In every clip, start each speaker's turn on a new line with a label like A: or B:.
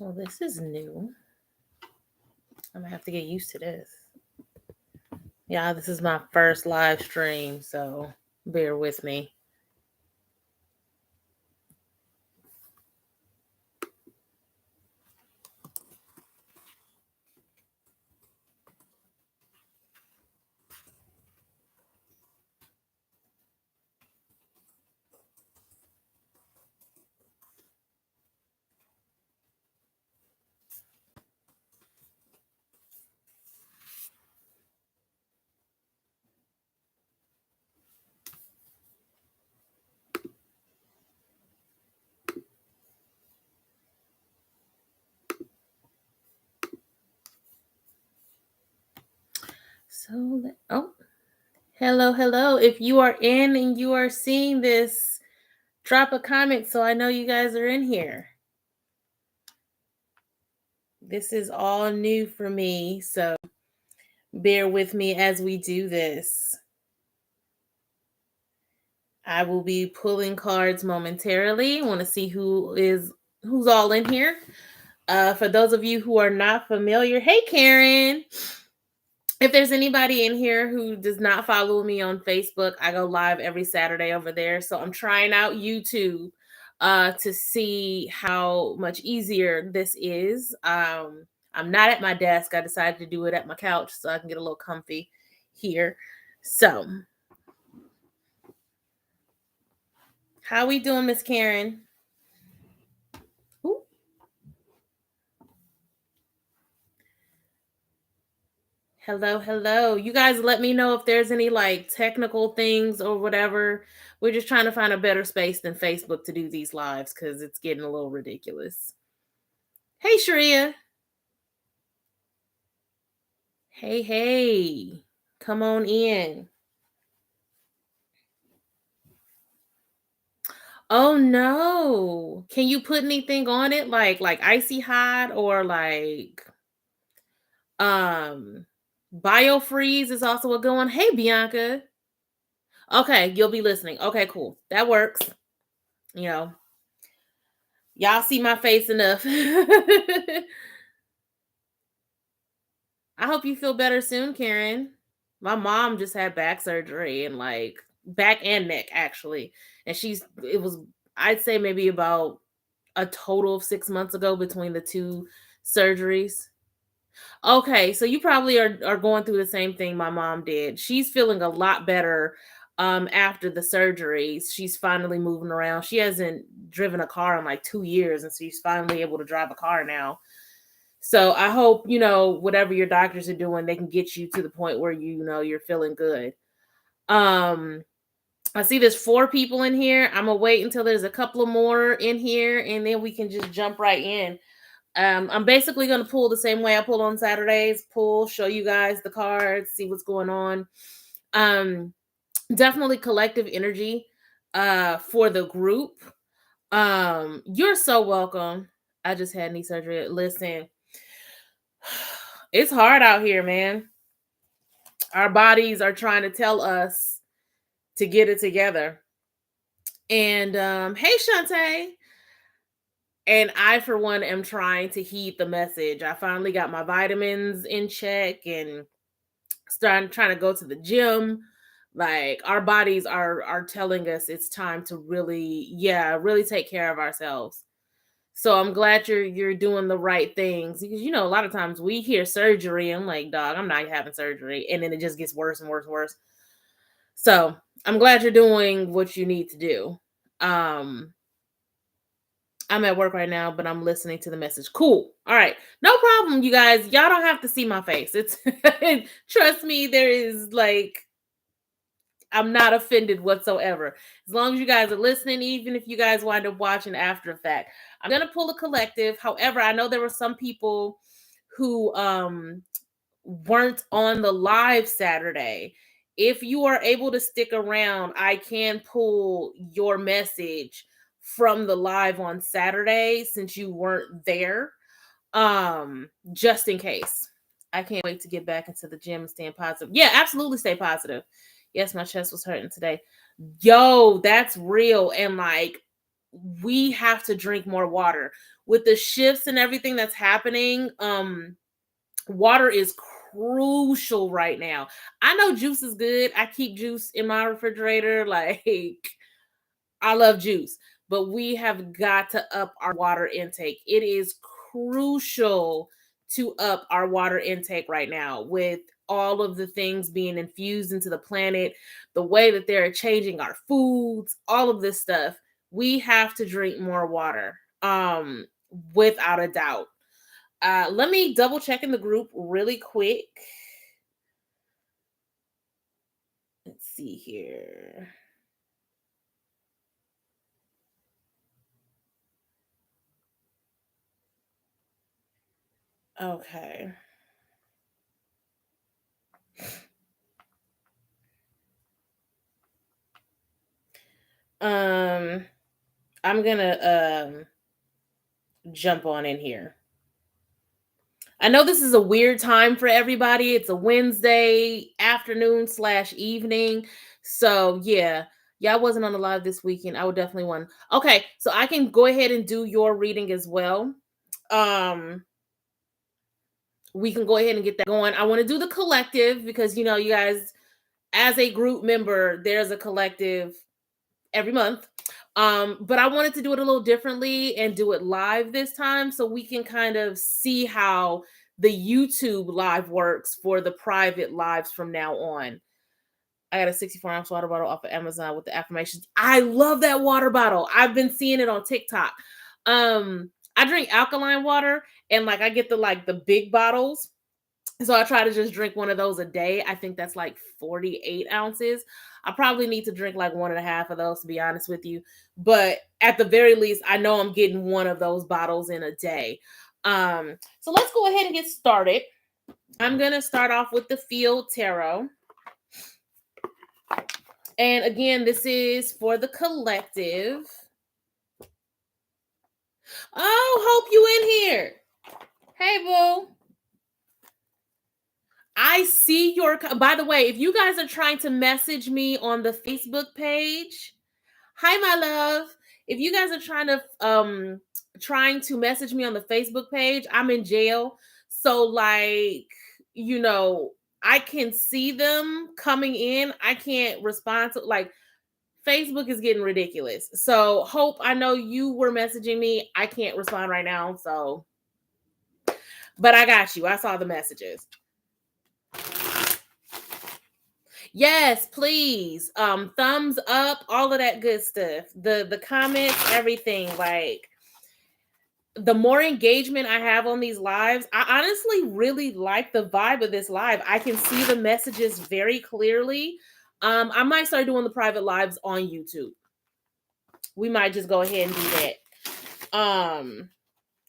A: Well, this is new. I'm gonna have to get used to this. Yeah, this is my first live stream, so bear with me. So, oh, hello, hello. If you are in and you are seeing this, drop a comment so I know you guys are in here. This is all new for me, so bear with me as we do this. I will be pulling cards momentarily. I want to see who's all in here. For those of you who are not familiar, hey Karen. If there's anybody in here who does not follow me on Facebook, I go live every Saturday over there. So I'm trying out YouTube to see how much easier this is. I'm not at my desk. I decided to do it at my couch so I can get a little comfy here. So, how we doing, Miss Karen? Ooh. Hello, hello. You guys let me know if there's any like technical things or whatever. We're just trying to find a better space than Facebook to do these lives because it's getting a little ridiculous. Hey, Shreya. Hey, hey. Come on in. Oh no. Can you put anything on it like icy hot or like um biofreeze is also a good one. Hey, Bianca. Okay, you'll be listening. Okay, cool. That works. You know, y'all see my face enough. I hope you feel better soon, Karen. My mom just had back surgery and like back and neck actually. And it was, I'd say maybe about a total of 6 months ago between the two surgeries. Okay, so you probably are going through the same thing my mom did. She's feeling a lot better after the surgeries. She's finally moving around. She hasn't driven a car in like 2 years and she's finally able to drive a car now. So I hope, whatever your doctors are doing, they can get you to the point where you're feeling good. I see there's 4 people in here. I'm gonna wait until there's a couple of more in here and then we can just jump right in. I'm basically going to pull the same way I pull on Saturdays. Show you guys the cards, see what's going on. Definitely collective energy for the group. You're so welcome. I just had knee surgery. Listen, it's hard out here, man. Our bodies are trying to tell us to get it together. And hey, Shantae. And I, for one, am trying to heed the message. I finally got my vitamins in check and trying to go to the gym. Like our bodies are telling us it's time to really take care of ourselves. So I'm glad you're doing the right things because a lot of times we hear surgery. I'm like, dog, I'm not having surgery, and then it just gets worse and worse and worse. So I'm glad you're doing what you need to do. I'm at work right now, but I'm listening to the message. Cool. All right. No problem, you guys. Y'all don't have to see my face. It's trust me, there is like I'm not offended whatsoever. As long as you guys are listening, even if you guys wind up watching after the fact. I'm gonna pull a collective. However, I know there were some people who weren't on the live Saturday. If you are able to stick around, I can pull your message from the live on Saturday since you weren't there. Just in case. I can't wait to get back into the gym and staying positive. Yeah, absolutely stay positive. Yes, my chest was hurting today. Yo, that's real. And like we have to drink more water. With the shifts and everything that's happening, water is crucial right now. I know juice is good. I keep juice in my refrigerator. Like, I love juice, but we have got to up our water intake. It is crucial to up our water intake right now with all of the things being infused into the planet, the way that they're changing our foods, all of this stuff. We have to drink more water. Without a doubt. Let me double check in the group really quick. Let's see here. Okay. I'm gonna jump on in here. I know this is a weird time for everybody. It's a Wednesday afternoon slash evening. So yeah, y'all wasn't on the live this weekend. I would definitely want. Okay, so I can go ahead and do your reading as well. We can go ahead and get that going. I want to do the collective because you know, you guys, as a group member, there's a collective every month. But I wanted to do it a little differently and do it live this time so we can kind of see how the YouTube live works for the private lives from now on. I got a 64-ounce water bottle off of Amazon with the affirmations. I love that water bottle. I've been seeing it on TikTok. I drink alkaline water and like I get the big bottles. So I try to just drink one of those a day. I think that's like 48 ounces. I probably need to drink like one and a half of those to be honest with you. But at the very least, I know I'm getting one of those bottles in a day. So let's go ahead and get started. I'm going to start off with the Field Tarot. And again, this is for the collective. Oh, hope you in here. Hey, boo. I see your, by the way, if you guys are trying to message me on the Facebook page, hi, my love. If you guys are trying to message me on the Facebook page, I'm in jail. So like, you know, I can see them coming in. I can't respond to like Facebook is getting ridiculous. So Hope, I know you were messaging me. I can't respond right now. So, but I got you. I saw the messages. Yes, please. Thumbs up, all of that good stuff. The comments, everything. Like the more engagement I have on these lives, I honestly really like the vibe of this live. I can see the messages very clearly. I might start doing the private lives on YouTube. We might just go ahead and do that.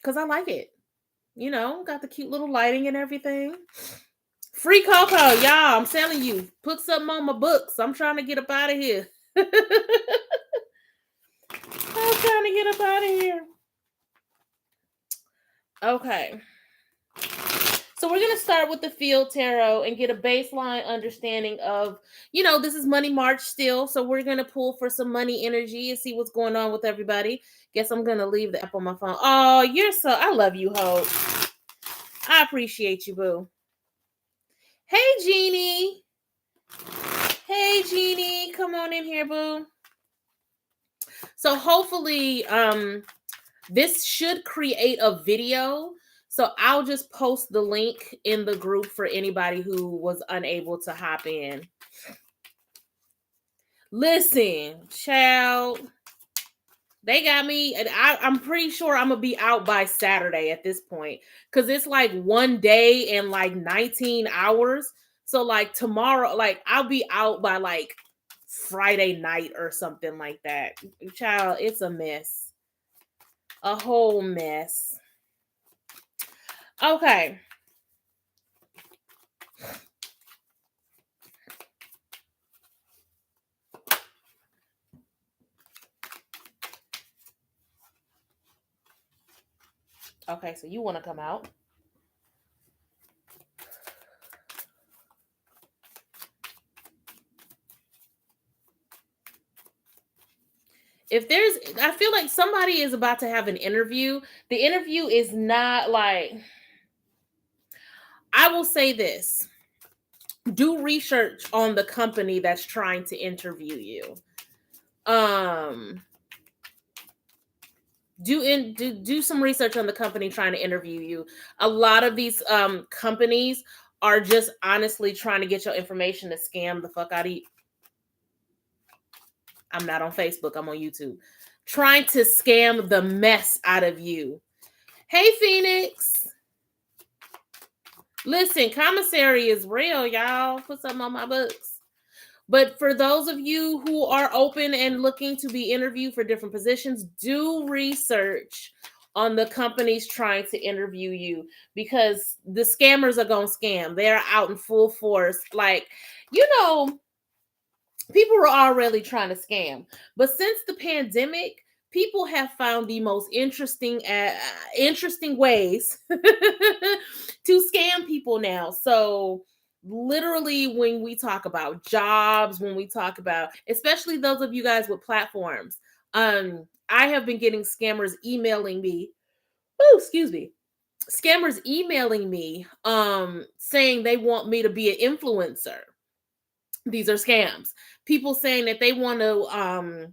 A: Because I like it. You know, got the cute little lighting and everything. Free cocoa, y'all. I'm telling you, put something on my books. I'm trying to get up out of here. I'm trying to get up out of here. Okay. So we're going to start with the Field Tarot and get a baseline understanding of, you know, this is Money March still. So we're going to pull for some money energy and see what's going on with everybody. Guess I'm going to leave the app on my phone. Oh, I love you, Hope. I appreciate you, boo. Hey, Jeannie. Hey, Jeannie. Come on in here, boo. So hopefully, this should create a video. So I'll just post the link in the group for anybody who was unable to hop in. Listen, child, they got me, and I'm pretty sure I'm gonna be out by Saturday at this point because it's like one day and like 19 hours. So like tomorrow, like I'll be out by like Friday night or something like that. Child, it's a mess. A whole mess. Okay. Okay, so you want to come out. if there's, I feel like somebody is about to have an interview. The interview is not like, I will say this, do research on the company that's trying to interview you. Do some research on the company trying to interview you. A lot of these companies are just honestly trying to get your information to scam the fuck out of you. I'm not on Facebook, I'm on YouTube. Trying to scam the mess out of you. Hey, Phoenix. Listen, commissary is real, y'all. Put something on my books. But for those of you who are open and looking to be interviewed for different positions, do research on the companies trying to interview you, because the scammers are going to scam. They're out in full force. Like, you know, people were already trying to scam. But since the pandemic, people have found the most interesting ways to scam people now. So literally, when we talk about jobs, when we talk about, especially those of you guys with platforms, I have been getting scammers emailing me. Oh, excuse me. Scammers emailing me saying they want me to be an influencer. These are scams. People saying that they want to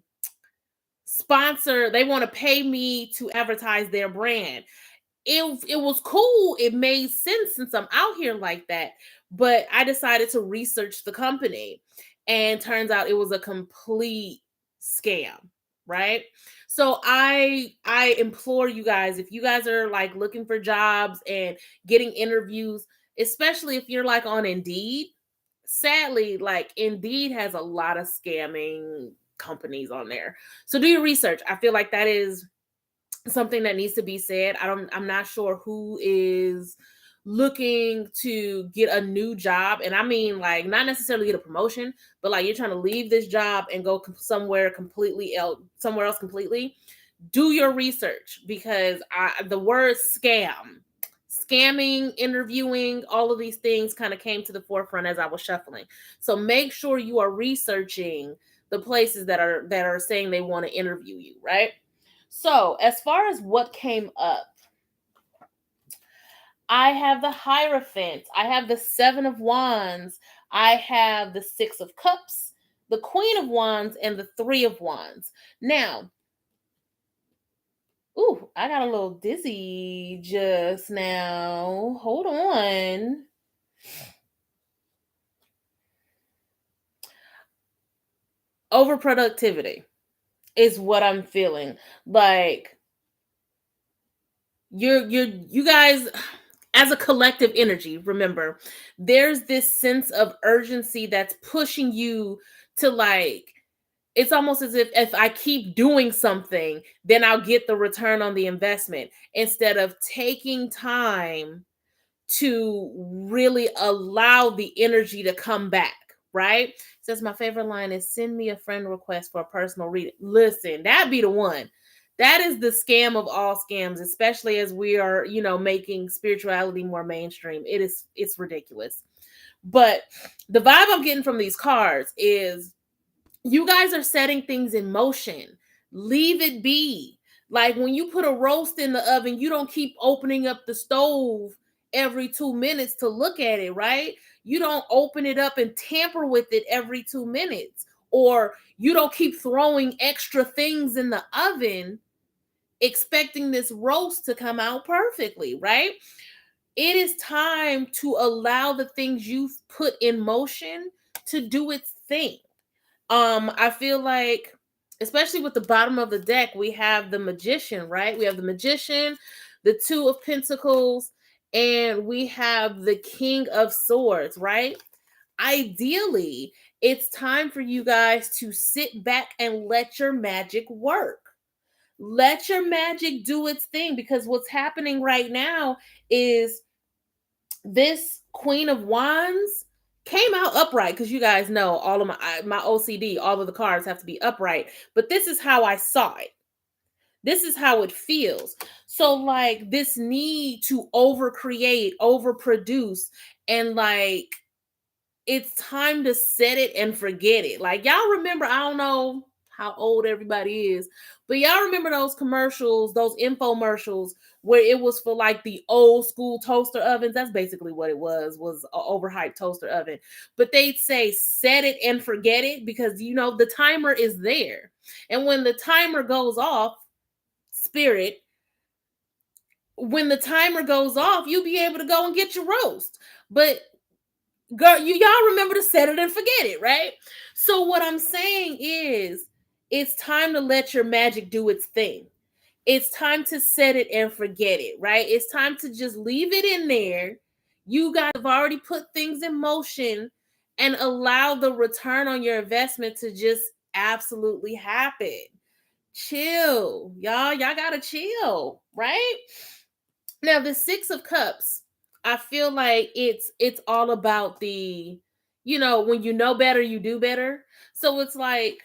A: sponsor, they want to pay me to advertise their brand. It was cool. It made sense since I'm out here like that. But I decided to research the company, and turns out it was a complete scam, right? So I implore you guys, if you guys are like looking for jobs and getting interviews, especially if you're like on Indeed, sadly, like Indeed has a lot of scamming companies on there. So do your research. I feel like that is something that needs to be said. I'm not sure who is looking to get a new job, and I mean like not necessarily get a promotion, but like you're trying to leave this job and go somewhere else completely. Do your research, because the word scamming, interviewing, all of these things kind of came to the forefront as I was shuffling. So make sure you are researching the places that are saying they want to interview you, right? So, as far as what came up, I have the Hierophant, I have the Seven of Wands, I have the Six of Cups, the Queen of Wands, and the Three of Wands. Now, ooh, I got a little dizzy just now. Hold on. Overproductivity is what I'm feeling. Like you guys, as a collective energy, remember, there's this sense of urgency that's pushing you to, like, it's almost as if I keep doing something, then I'll get the return on the investment, instead of taking time to really allow the energy to come back, right? Says my favorite line is, send me a friend request for a personal reading. Listen, that'd be the one. That is the scam of all scams, especially as we are, making spirituality more mainstream. It's ridiculous. But the vibe I'm getting from these cards is you guys are setting things in motion. Leave it be. Like when you put a roast in the oven, you don't keep opening up the stove every 2 minutes to look at it, right? You don't open it up and tamper with it every 2 minutes. Or you don't keep throwing extra things in the oven expecting this roast to come out perfectly, right? It is time to allow the things you've put in motion to do its thing. I feel like, especially with the bottom of the deck, we have the Magician, right? We have the Magician, the Two of Pentacles, and we have the King of Swords, right? Ideally, it's time for you guys to sit back and let your magic work. Let your magic do its thing, because what's happening right now is this Queen of Wands came out upright, because you guys know all of my OCD, all of the cards have to be upright. But this is how I saw it. This is how it feels. So like this need to overcreate, overproduce, and like it's time to set it and forget it. Like y'all remember, I don't know how old everybody is. But y'all remember those commercials, those infomercials where it was for like the old school toaster ovens? That's basically what it was an overhyped toaster oven. But they'd say set it and forget it, because you know the timer is there. And when the timer goes off, spirit, when the timer goes off, you'll be able to go and get your roast. But girl, y'all remember to set it and forget it, right? So what I'm saying is, it's time to let your magic do its thing. It's time to set it and forget it, right? It's time to just leave it in there. You guys have already put things in motion, and allow the return on your investment to just absolutely happen. Chill, y'all. Y'all gotta chill, right? Now, the Six of Cups, I feel like it's all about the, when you know better, you do better. So it's like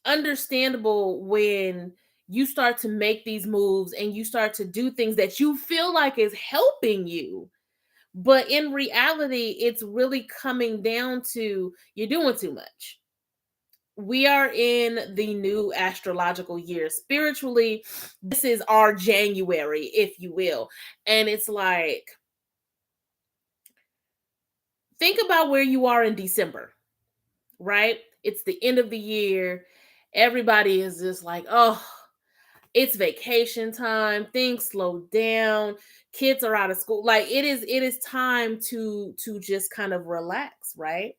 A: understandable when you start to make these moves and you start to do things that you feel like is helping you. But in reality, it's really coming down to you're doing too much. We are in the new astrological year. Spiritually, this is our January, if you will. And it's like, think about where you are in December, right? It's the end of the year. Everybody is just like, oh, it's vacation time. Things slow down. Kids are out of school. Like it is time to just kind of relax, right?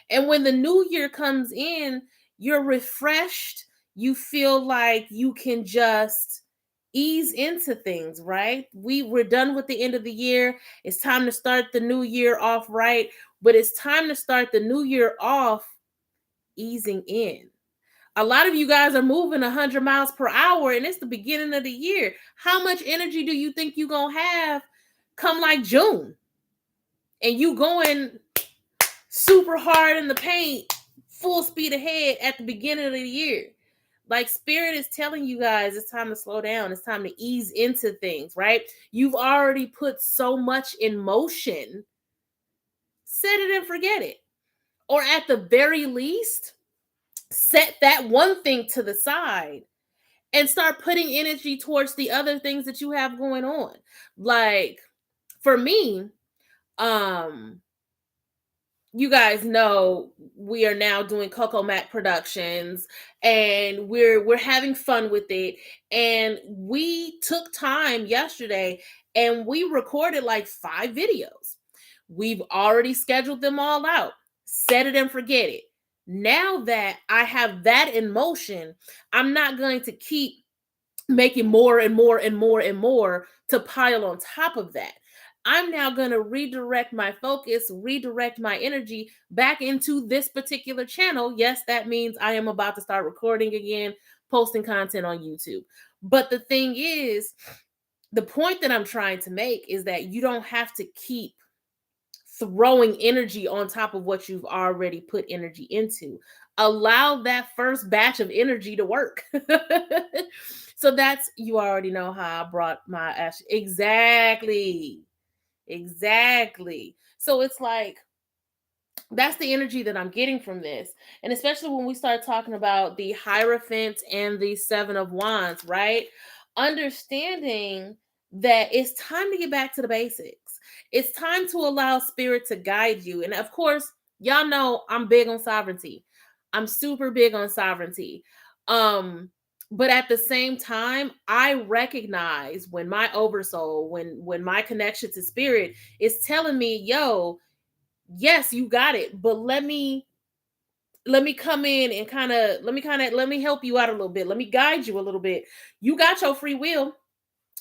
A: And when the new year comes in, you're refreshed. You feel like you can just ease into things, right? We're done with the end of the year. It's time to start the new year off right, but it's time to start the new year off easing in. A lot of you guys are moving 100 miles per hour and it's the beginning of the year. How much energy do you think you're going to have come like June? And you going super hard in the paint, full speed ahead at the beginning of the year. Like Spirit is telling you guys it's time to slow down. It's time to ease into things, right? You've already put so much in motion. Set it and forget it. Or at the very least, set that one thing to the side and start putting energy towards the other things that you have going on. Like for me, you guys know we are now doing Coco Mac Productions, and we're having fun with it. And we took time yesterday and we recorded like 5 videos. We've already scheduled them all out. Set it and forget it. Now that I have that in motion, I'm not going to keep making more and more and more and more to pile on top of that. I'm now going to redirect my focus, redirect my energy back into this particular channel. Yes, that means I am about to start recording again, posting content on YouTube. But the thing is, the point that I'm trying to make is that you don't have to keep throwing energy on top of what you've already put energy into. Allow that first batch of energy to work. So that's, you already know how I brought my ash. Exactly. So it's like, that's the energy that I'm getting from this. And especially when we start talking about the Hierophant and the Seven of Wands, right? Understanding that it's time to get back to the basics. It's time to allow Spirit to guide you. And of course, y'all know I'm big on sovereignty. I'm super big on sovereignty. But at the same time, I recognize when my oversoul, when my connection to Spirit is telling me, yo, yes, you got it, but let me come in and let me help you out a little bit. Let me guide you a little bit. You got your free will.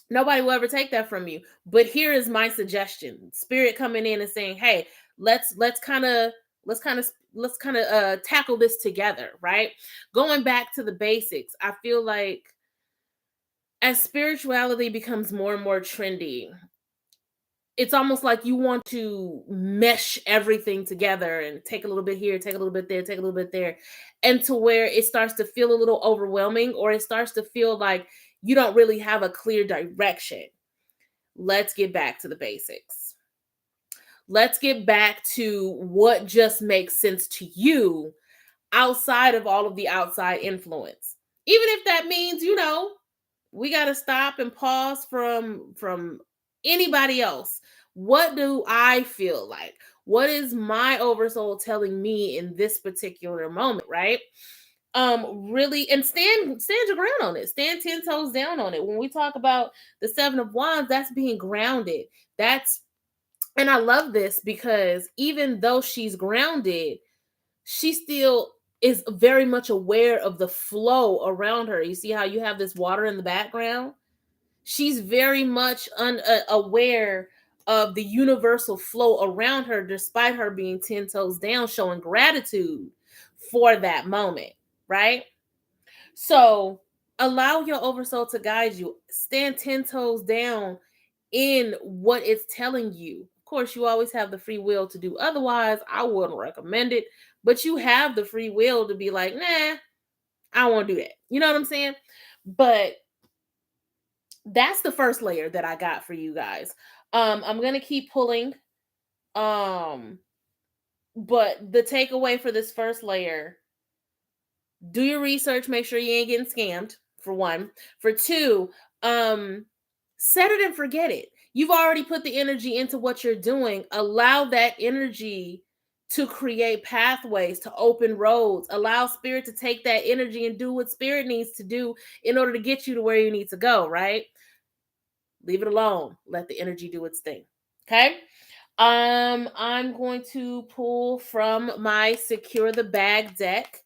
A: Nobody will ever take that from you. But here is my suggestion. Spirit coming in and saying, "Hey, let's kind of tackle this together, right?" Going back to the basics. I feel like as spirituality becomes more and more trendy, it's almost like you want to mesh everything together and take a little bit here, take a little bit there, take a little bit there, and to where it starts to feel a little overwhelming, or it starts to feel like you don't really have a clear direction. Let's get back to the basics. Let's get back to what just makes sense to you. outside of all of the outside influence. Even if that means, we got to stop and pause from anybody else. What do I feel like? What is my oversoul telling me in this particular moment, right? Really, and stand your ground on it. Stand 10 toes down on it. When we talk about the 7 of Wands, that's being grounded. And I love this because even though she's grounded, she still is very much aware of the flow around her. You see how you have this water in the background? She's very much aware of the universal flow around her, despite her being 10 toes down, showing gratitude for that moment, right? So allow your oversoul to guide you. Stand 10 toes down in what it's telling you. Of course, you always have the free will to do otherwise. I wouldn't recommend it, but you have the free will to be like, nah, I won't do that. You know what I'm saying? But that's the first layer that I got for you guys. I'm gonna keep pulling. Um, but the takeaway for this first layer: do your research, make sure you ain't getting scammed, for one. For two, set it and forget it. You've already put the energy into what you're doing. Allow that energy to create pathways, to open roads. Allow spirit to take that energy and do what spirit needs to do in order to get you to where you need to go, right? Leave it alone. Let the energy do its thing. Okay? I'm going to pull from my Secure the Bag deck,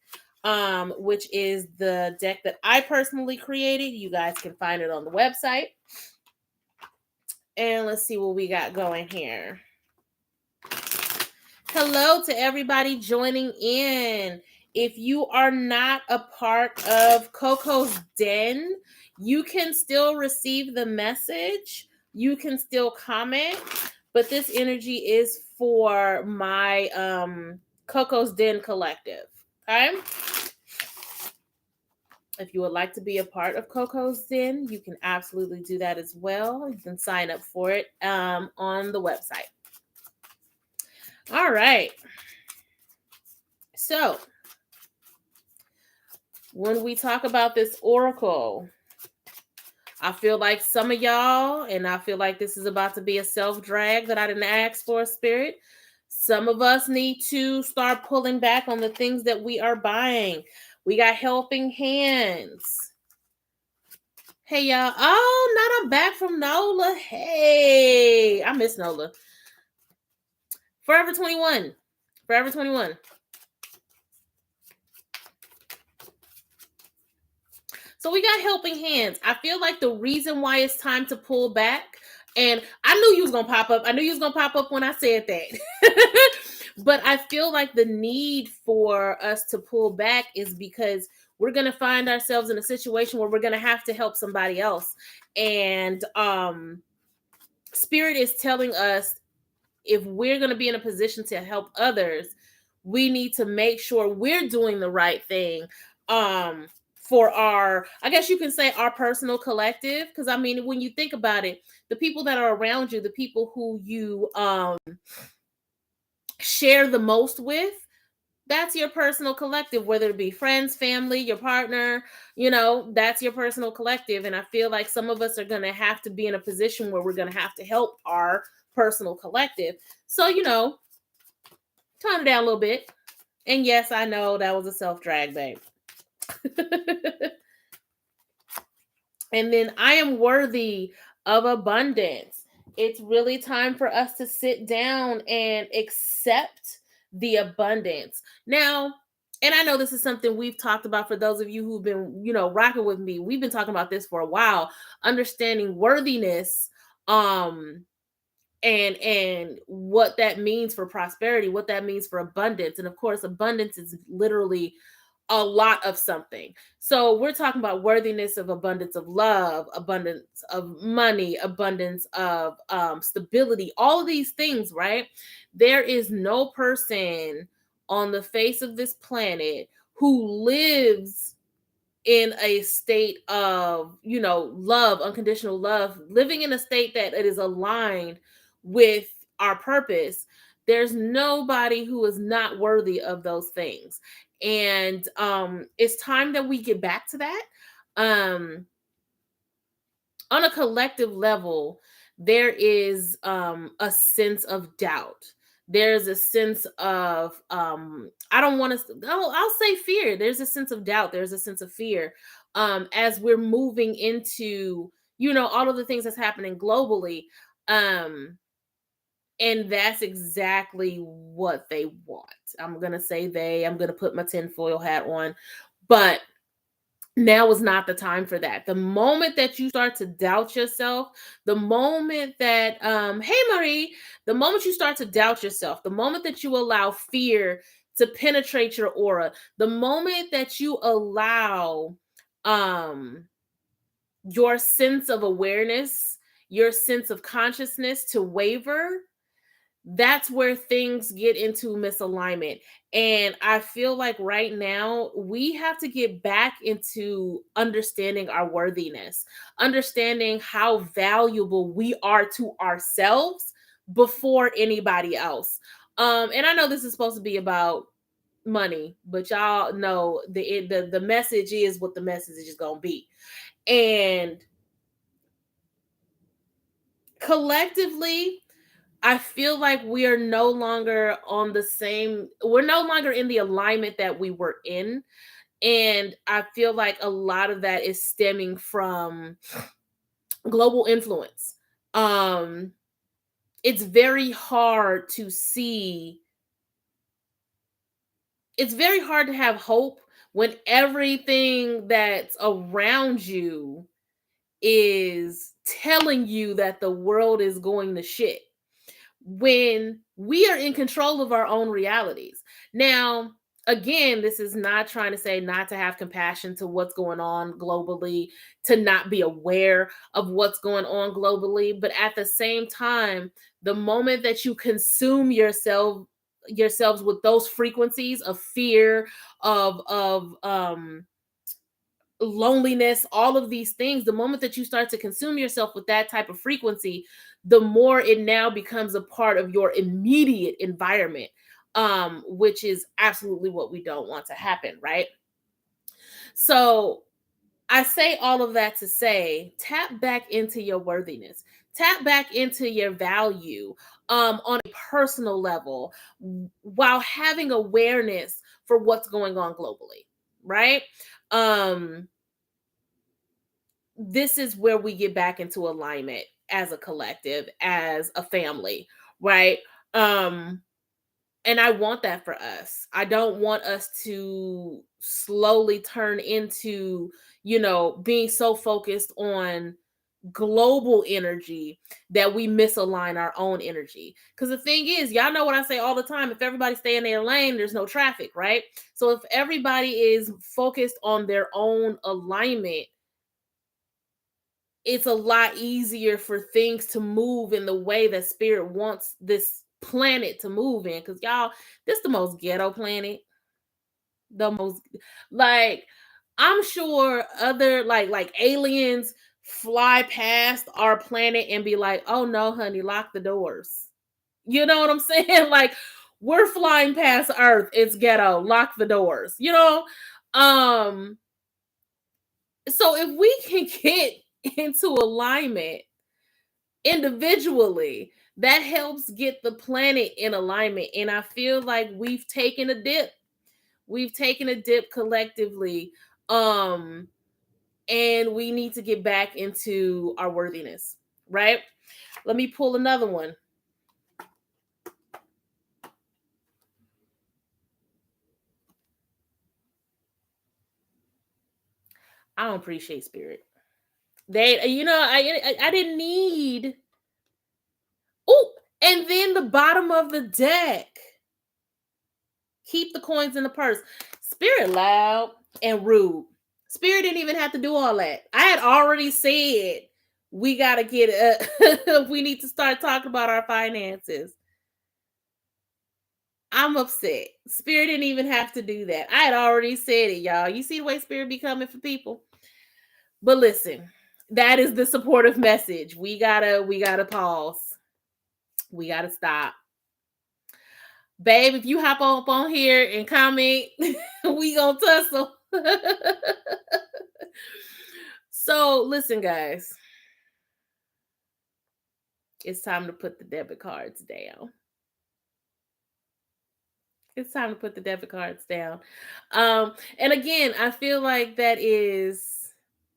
A: which is the deck that I personally created. You guys can find it on the website. And let's see what we got going here. Hello to everybody joining in. If you are not a part of Coco's Den, you can still receive the message. You can still comment, but this energy is for my Coco's Den collective. Okay? If you would like to be a part of Coco's Den, you can absolutely do that as well. You can sign up for it on the website. All right. So, when we talk about this oracle, I feel like some of y'all, and I feel like this is about to be a self-drag that I didn't ask for, spirit. Some of us need to start pulling back on the things that we are buying. We got helping hands. Hey, y'all. Oh, not I'm back from Nola. Hey, I miss Nola. Forever 21. Forever 21. So we got helping hands. I feel like the reason why it's time to pull back, and I knew you was going to pop up. I knew you was going to pop up when I said that. But I feel like the need for us to pull back is because we're going to find ourselves in a situation where we're going to have to help somebody else. And Spirit is telling us, if we're going to be in a position to help others, we need to make sure we're doing the right thing for our, I guess you can say, our personal collective. Because I mean, when you think about it, the people that are around you, the people who you share the most with, that's your personal collective, whether it be friends, family, your partner, that's your personal collective. And I feel like some of us are going to have to be in a position where we're going to have to help our personal collective. So, tone it down a little bit. And yes, I know that was a self-drag, babe. And then I am worthy of abundance. It's really time for us to sit down and accept the abundance. Now, and I know this is something we've talked about for those of you who've been, rocking with me. We've been talking about this for a while, understanding worthiness, and what that means for prosperity, what that means for abundance. And of course, abundance is literally a lot of something. So we're talking about worthiness of abundance of love, abundance of money, abundance of stability, all of these things, right? There is no person on the face of this planet who lives in a state of, love, unconditional love, living in a state that it is aligned with our purpose, There's nobody who is not worthy of those things. And it's time that we get back to that. Um on a collective level, there is a sense of doubt. There's a sense of I don't want to, oh, I'll say fear. There's a sense of doubt. There's a sense of fear as we're moving into, all of the things that's happening globally. Um and that's exactly what they want. I'm going to say I'm going to put my tinfoil hat on, but now is not the time for that. The moment that you start to doubt yourself, the moment that hey Marie, the moment you start to doubt yourself, the moment that you allow fear to penetrate your aura, the moment that you allow um your sense of awareness, your sense of consciousness to waver, that's where things get into misalignment. And I feel like right now we have to get back into understanding our worthiness, understanding how valuable we are to ourselves before anybody else. And I know this is supposed to be about money, but y'all know the message is what the message is going to be. And collectively, I feel like we are no longer we're no longer in the alignment that we were in. And I feel like a lot of that is stemming from global influence. Um, it's very hard to see, it's very hard to have hope when everything that's around you is telling you that the world is going to shit, when we are in control of our own realities. Now, again, this is not trying to say not to have compassion to what's going on globally, to not be aware of what's going on globally, but at the same time, the moment that you consume yourselves with those frequencies of fear, of loneliness, all of these things, the moment that you start to consume yourself with that type of frequency, the more it now becomes a part of your immediate environment, which is absolutely what we don't want to happen, right? So I say all of that to say, tap back into your worthiness, tap back into your value on a personal level, while having awareness for what's going on globally, right? um this is where we get back into alignment as a collective, as a family, right? Um, and I want that for us. I don't want us to slowly turn into, being so focused on global energy that we misalign our own energy. Because the thing is, y'all know what I say all the time, if everybody stay in their lane, there's no traffic, right? So if everybody is focused on their own alignment, it's a lot easier for things to move in the way that spirit wants this planet to move in. Because y'all, this the most ghetto planet, the most, like, I'm sure other like aliens fly past our planet and be like, oh no honey, lock the doors. You know what I'm saying? Like, we're flying past earth, it's ghetto, lock the doors, um so if we can get into alignment individually, that helps get the planet in alignment. And I feel like we've taken a dip. We've taken a dip collectively. Um, and we need to get back into our worthiness, right? Let me pull another one. I don't appreciate spirit. I didn't need. Oh, and then the bottom of the deck. Keep the coins in the purse. Spirit loud and rude. Spirit didn't even have to do all that. I had already said we got to get we need to start talking about our finances. I'm upset. Spirit didn't even have to do that. I had already said it, y'all. You see the way spirit be coming for people? But listen, that is the supportive message. We gotta pause. We gotta stop. Babe, if you hop up on here and comment, we gonna tussle. So listen, guys, it's time to put the debit cards down. It's time to put the debit cards down. And again, I feel like that is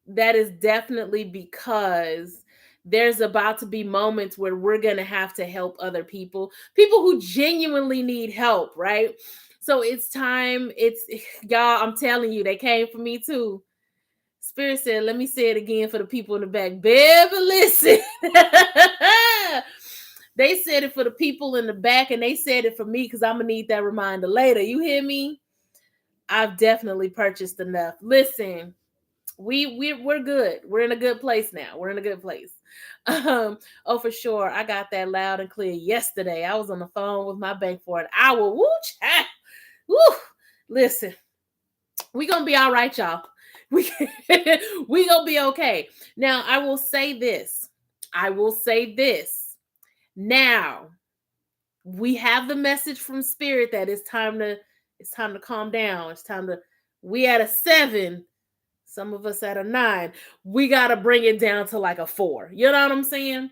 A: definitely because there's about to be moments where we're going to have to help other people who genuinely need help, right? So it's time. It's y'all, I'm telling you, they came for me too. Spirit said, let me say it again for the people in the back. Baby, listen. They said it for the people in the back, and they said it for me because I'm going to need that reminder later. You hear me? I've definitely purchased enough. Listen, we're good. We're in a good place now. We're in a good place. Oh, for sure. I got that loud and clear yesterday. I was on the phone with my bank for an hour. Woo, chat. Woo. Listen, we gonna be all right, y'all. We we gonna be okay. Now, I will say this. I will say this. Now, we have the message from spirit that it's time to calm down. It's time to we at a 7, some of us at a 9. We got to bring it down to like a 4. You know what I'm saying?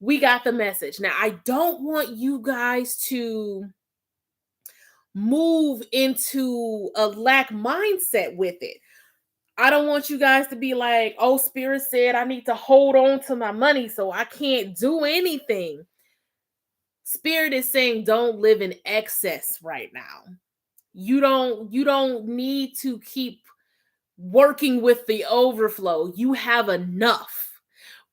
A: We got the message. Now, I don't want you guys to move into a lack mindset with it. I don't want you guys to be like, oh, spirit said I need to hold on to my money so I can't do anything. Spirit is saying don't live in excess right now. You don't need to keep working with the overflow. You have enough.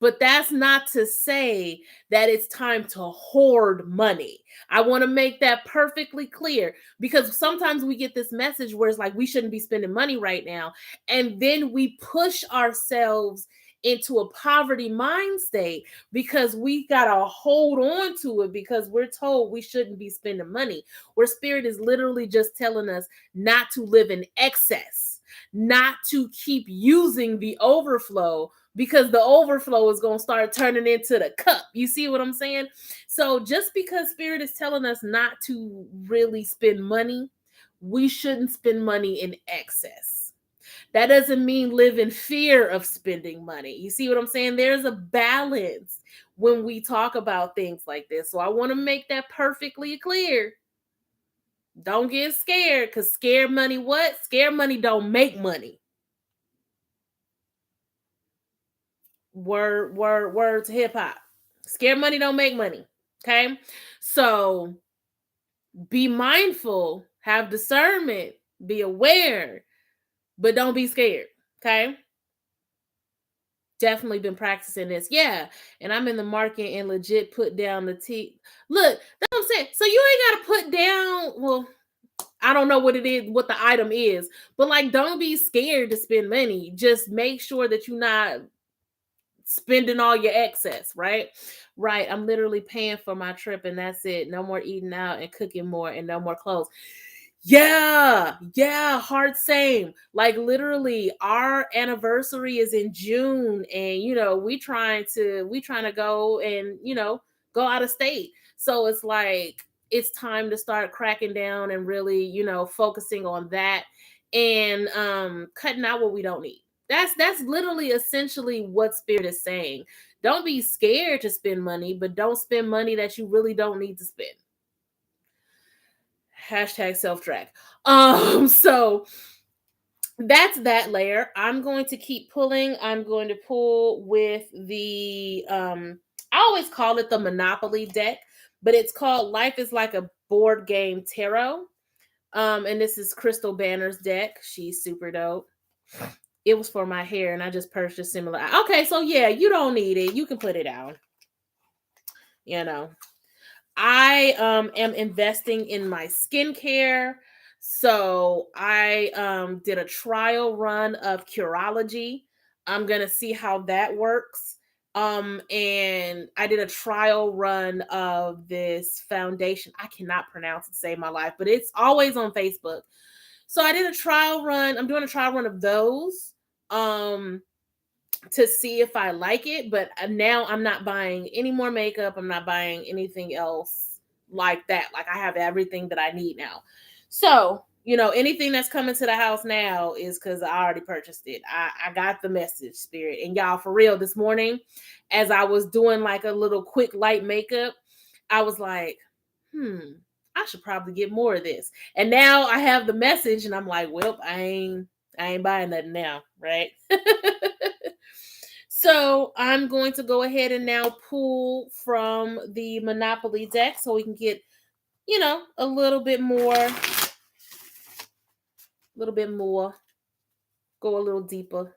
A: But that's not to say that it's time to hoard money. I want to make that perfectly clear because sometimes we get this message where it's like we shouldn't be spending money right now. And then we push ourselves into a poverty mind state because we got to hold on to it because we're told we shouldn't be spending money. Where spirit is literally just telling us not to live in excess, not to keep using the overflow because the overflow is going to start turning into the cup. You see what I'm saying? So just because spirit is telling us not to really spend money, we shouldn't spend money in excess. That doesn't mean live in fear of spending money. You see what I'm saying? There's a balance when we talk about things like this. So I want to make that perfectly clear. Don't get scared because scared money what? Scared money don't make money. Word to hip hop. Scared money don't make money. Okay. So be mindful, have discernment, be aware, but don't be scared. Okay. Definitely been practicing this. Yeah. And I'm in the market and legit put down the T. Look, that's what I'm saying. So you ain't got to put down, well, I don't know what it is, what the item is, but like, don't be scared to spend money. Just make sure that you're not spending all your excess, right? Right. I'm literally paying for my trip and that's it. No more eating out and cooking more and no more clothes. Yeah, hard same. Like literally our anniversary is in June and we trying to go and go out of state. So it's like it's time to start cracking down and really, focusing on that and cutting out what we don't need. That's literally essentially what spirit is saying. Don't be scared to spend money, but don't spend money that you really don't need to spend. Hashtag self-track. So that's that layer. I'm going to keep pulling. I'm going to pull with the I always call it the Monopoly deck, but it's called Life is Like a Board Game Tarot. And this is Crystal Banner's deck. She's super dope. It was for my hair, and I just purchased similar. Okay, so yeah, you don't need it. You can put it down. You know. I am investing in my skincare. So I did a trial run of Curology. I'm gonna see how that works. And I did a trial run of this foundation. I cannot pronounce it to save my life, but it's always on Facebook. So I did a trial run. I'm doing a trial run of those. To see if I like it, but now I'm not buying any more makeup. I'm not buying anything else like that. Like I have everything that I need now. So, you know, anything that's coming to the house now is because I already purchased it. I got the message, Spirit. And y'all, for real, this morning, as I was doing like a little quick light makeup, I was like, I should probably get more of this. And now I have the message and I'm like, well, I ain't buying nothing now, right? So I'm going to go ahead and now pull from the Monopoly deck so we can get, you know, a little bit more, go a little deeper.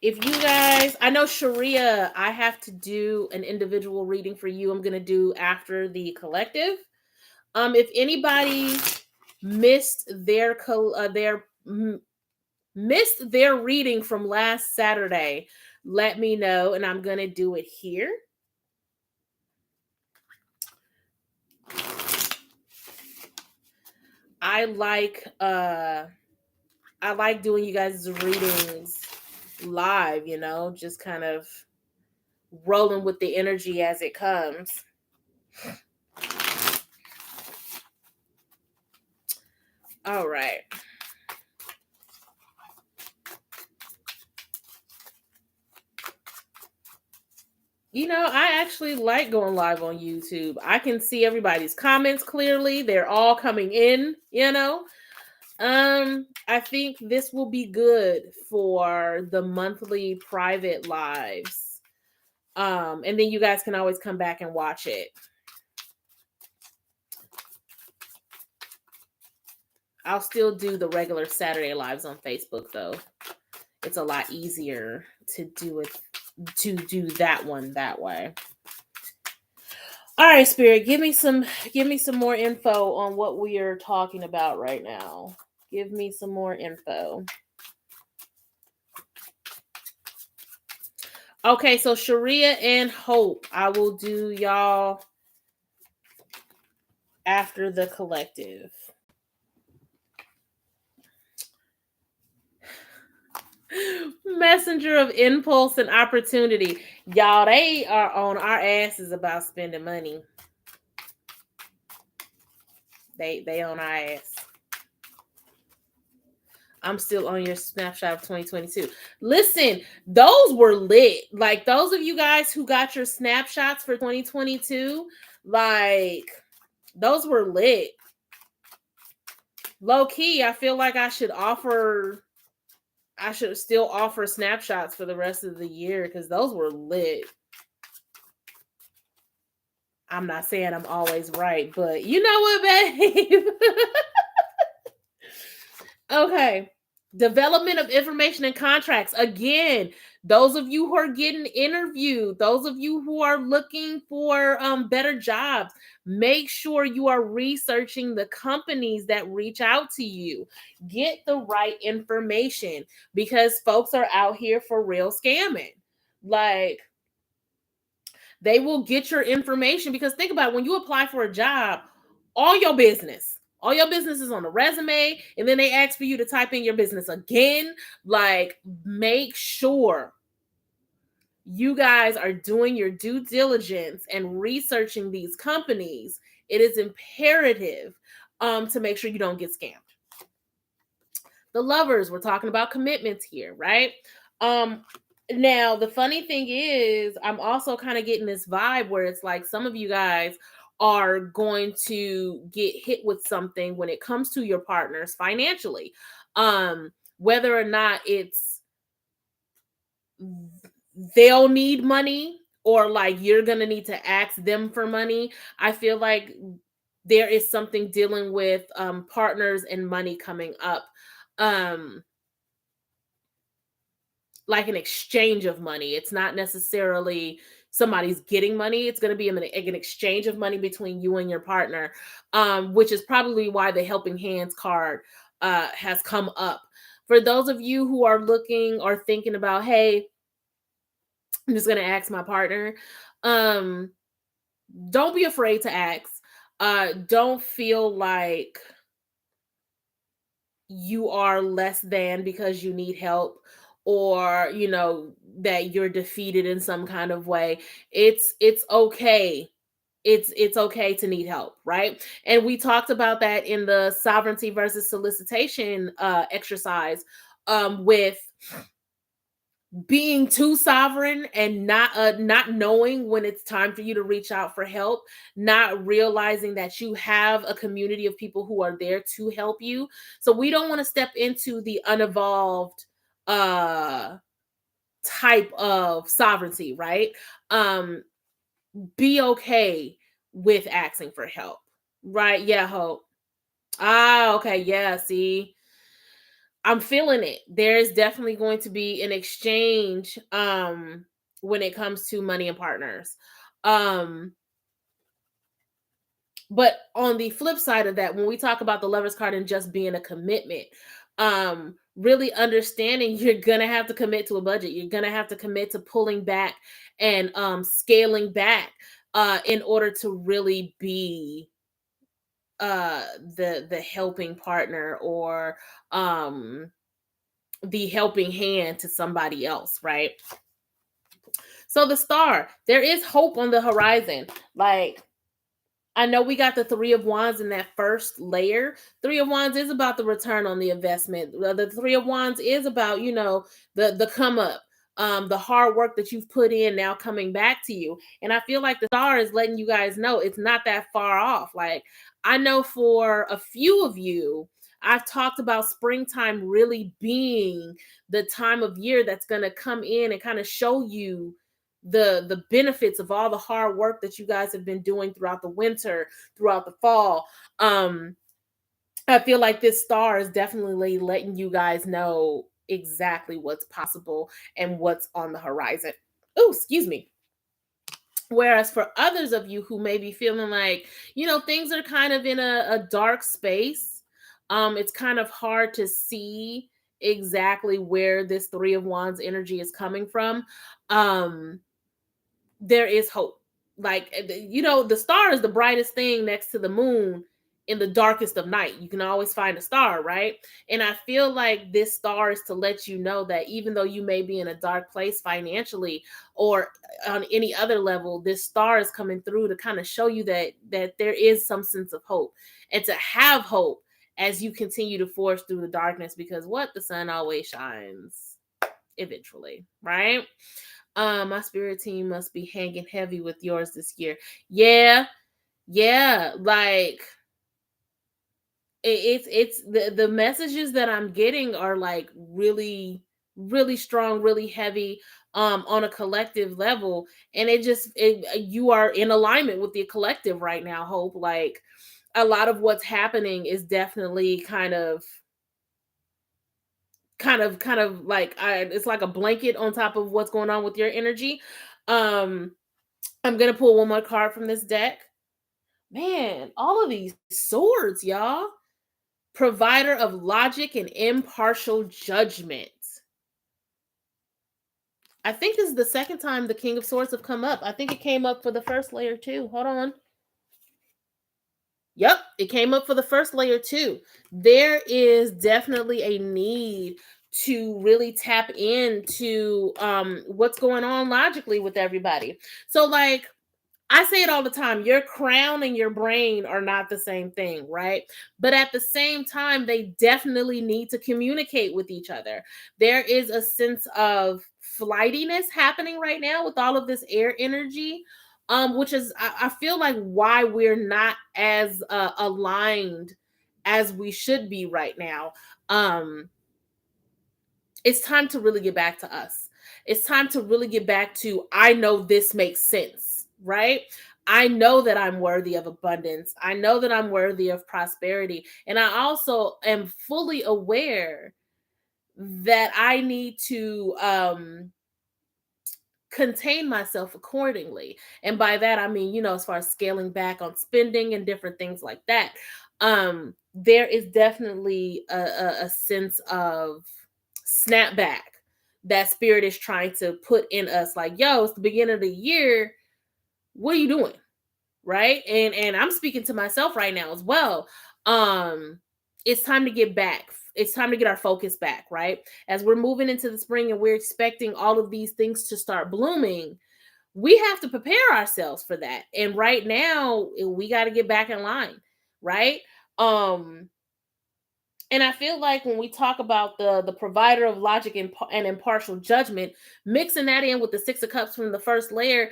A: If you guys, I know Sharia, I have to do an individual reading for you. I'm going to do after the collective. If anybody missed missed their reading from last Saturday, let me know and I'm going to do it here. I like doing you guys' readings live, you know, just kind of rolling with the energy as it comes. All right. You know, I actually like going live on YouTube. I can see everybody's comments clearly. They're all coming in, you know. I think this will be good for the monthly private lives. And then you guys can always come back and watch it. I'll still do the regular Saturday lives on Facebook though. It's a lot easier to do that one that way. All right, Spirit, give me some more info on what we are talking about right now. Give me some more info. Okay, so Sharia and Hope, I will do y'all after the collective. Messenger of impulse and opportunity. Y'all, they are on our asses about spending money. They on our ass. I'm still on your snapshot of 2022. Listen, those were lit. Like those of you guys who got your snapshots for 2022, like those were lit. Low key, I feel like I should still offer snapshots for the rest of the year because those were lit. I'm not saying I'm always right, but you know what, babe? Okay. Development of information and contracts. Again, those of you who are getting interviewed, those of you who are looking for better jobs, make sure you are researching the companies that reach out to you. Get the right information because folks are out here for real scamming. Like, they will get your information because think about it, when you apply for a job, all your business is on the resume, and then they ask for you to type in your business again. Like, make sure you guys are doing your due diligence and researching these companies. It is imperative to make sure you don't get scammed. The lovers, we're talking about commitments here, right? Now, the funny thing is, I'm also kind of getting this vibe where it's like some of you guys are going to get hit with something when it comes to your partners financially. Whether or not it's they'll need money or like you're going to need to ask them for money. I feel like there is something dealing with partners and money coming up. Like an exchange of money. It's not necessarily somebody's getting money. It's going to be an exchange of money between you and your partner, which is probably why the helping hands card has come up. For those of you who are looking or thinking about, hey, I'm just going to ask my partner. Don't be afraid to ask. Don't feel like you are less than because you need help or, that you're defeated in some kind of way. It's okay. It's okay to need help, right? And we talked about that in the sovereignty versus solicitation exercise, with being too sovereign and not knowing when it's time for you to reach out for help, not realizing that you have a community of people who are there to help you. So we don't want to step into the unevolved uh type of sovereignty, right? um be okay with asking for help, right? Yeah, Hope. Okay, yeah, see, I'm feeling it. There's definitely going to be an exchange when it comes to money and partners. Um but on the flip side of that, when we talk about the Lover's card and just being a commitment, really understanding you're going to have to commit to a budget. You're going to have to commit to pulling back and scaling back in order to really be the helping partner, or um the helping hand to somebody else, right? So the star, there is hope on the horizon. Like, I know we got the Three of Wands in that first layer. Three of Wands is about the return on the investment. The Three of Wands is about, the come up, the hard work that you've put in now coming back to you. And I feel like the star is letting you guys know it's not that far off. Like, I know for a few of you, I've talked about springtime really being the time of year that's going to come in and kind of show you the benefits of all the hard work that you guys have been doing throughout the winter, throughout the fall. I feel like this star is definitely letting you guys know exactly what's possible and what's on the horizon. Oh, excuse me. Whereas for others of you who may be feeling like, things are kind of in a dark space, it's kind of hard to see exactly where this Three of Wands energy is coming from. There is hope. Like, the star is the brightest thing next to the moon in the darkest of night. You can always find a star, right? And I feel like this star is to let you know that even though you may be in a dark place financially or on any other level, this star is coming through to kind of show you that there is some sense of hope, and to have hope as you continue to forge through the darkness, because what the sun always shines eventually, right? My spirit team must be hanging heavy with yours this year. Yeah, yeah. Like, it's the messages that I'm getting are like really, really strong, really heavy, on a collective level. And you are in alignment with the collective right now, Hope. Like, a lot of what's happening is definitely kind of like, it's like a blanket on top of what's going on with your energy. um I'm gonna pull one more card from this deck. Man, all of these swords, y'all. Provider of logic and impartial judgment. I think this is the second time the King of Swords have come up. I think it came up for the first layer too. Hold on. Yep, it came up for the first layer too. There is definitely a need to really tap into what's going on logically with everybody. So, like, I say it all the time, your crown and your brain are not the same thing, right? But at the same time, they definitely need to communicate with each other. There is a sense of flightiness happening right now with all of this air energy, which is, I feel like, why we're not as aligned as we should be right now. Um, it's time to really get back to us. It's time to really get back to, I know this makes sense, right? I know that I'm worthy of abundance. I know that I'm worthy of prosperity. And I also am fully aware that I need to contain myself accordingly. And by that, I mean, as far as scaling back on spending and different things like that. There is definitely a sense of snapback that spirit is trying to put in us. Like, yo, it's the beginning of the year. What are you doing? Right? And I'm speaking to myself right now as well. Um, it's time to get back. It's time to get our focus back, right? As we're moving into the spring and we're expecting all of these things to start blooming, we have to prepare ourselves for that. And right now, we got to get back in line, right? Um, and I feel like when we talk about the provider of logic and impartial judgment, mixing that in with the Six of Cups from the first layer,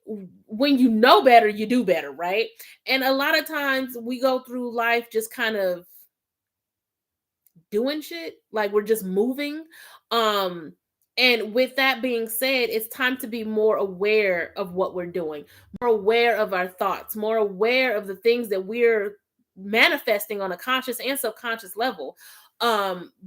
A: when you know better, you do better, right? And a lot of times we go through life just kind of doing shit, like we're just moving. um and with that being said, it's time to be more aware of what we're doing, more aware of our thoughts, more aware of the things that we're manifesting on a conscious and subconscious level,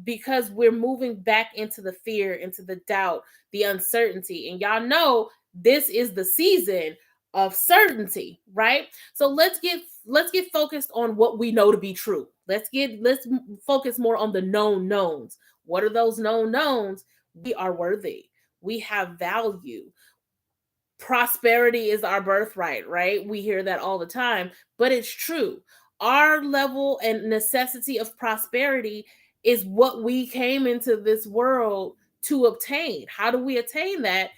A: because we're moving back into the fear, into the doubt, the uncertainty. And y'all know this is the season of certainty, right? So let's get focused on what we know to be true. Let's focus more on the known knowns. What are those known knowns? We are worthy. We have value. Prosperity is our birthright, right? We hear that all the time, but it's true. Our level and necessity of prosperity is what we came into this world to obtain. How do we attain that?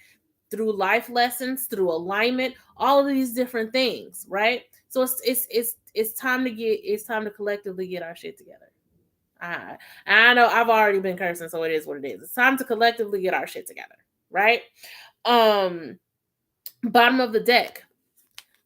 A: Through life lessons, through alignment, all of these different things, right? So it's time to collectively get our shit together. I know I've already been cursing, so it is what it is. It's time to collectively get our shit together, right? Um, Bottom of the deck,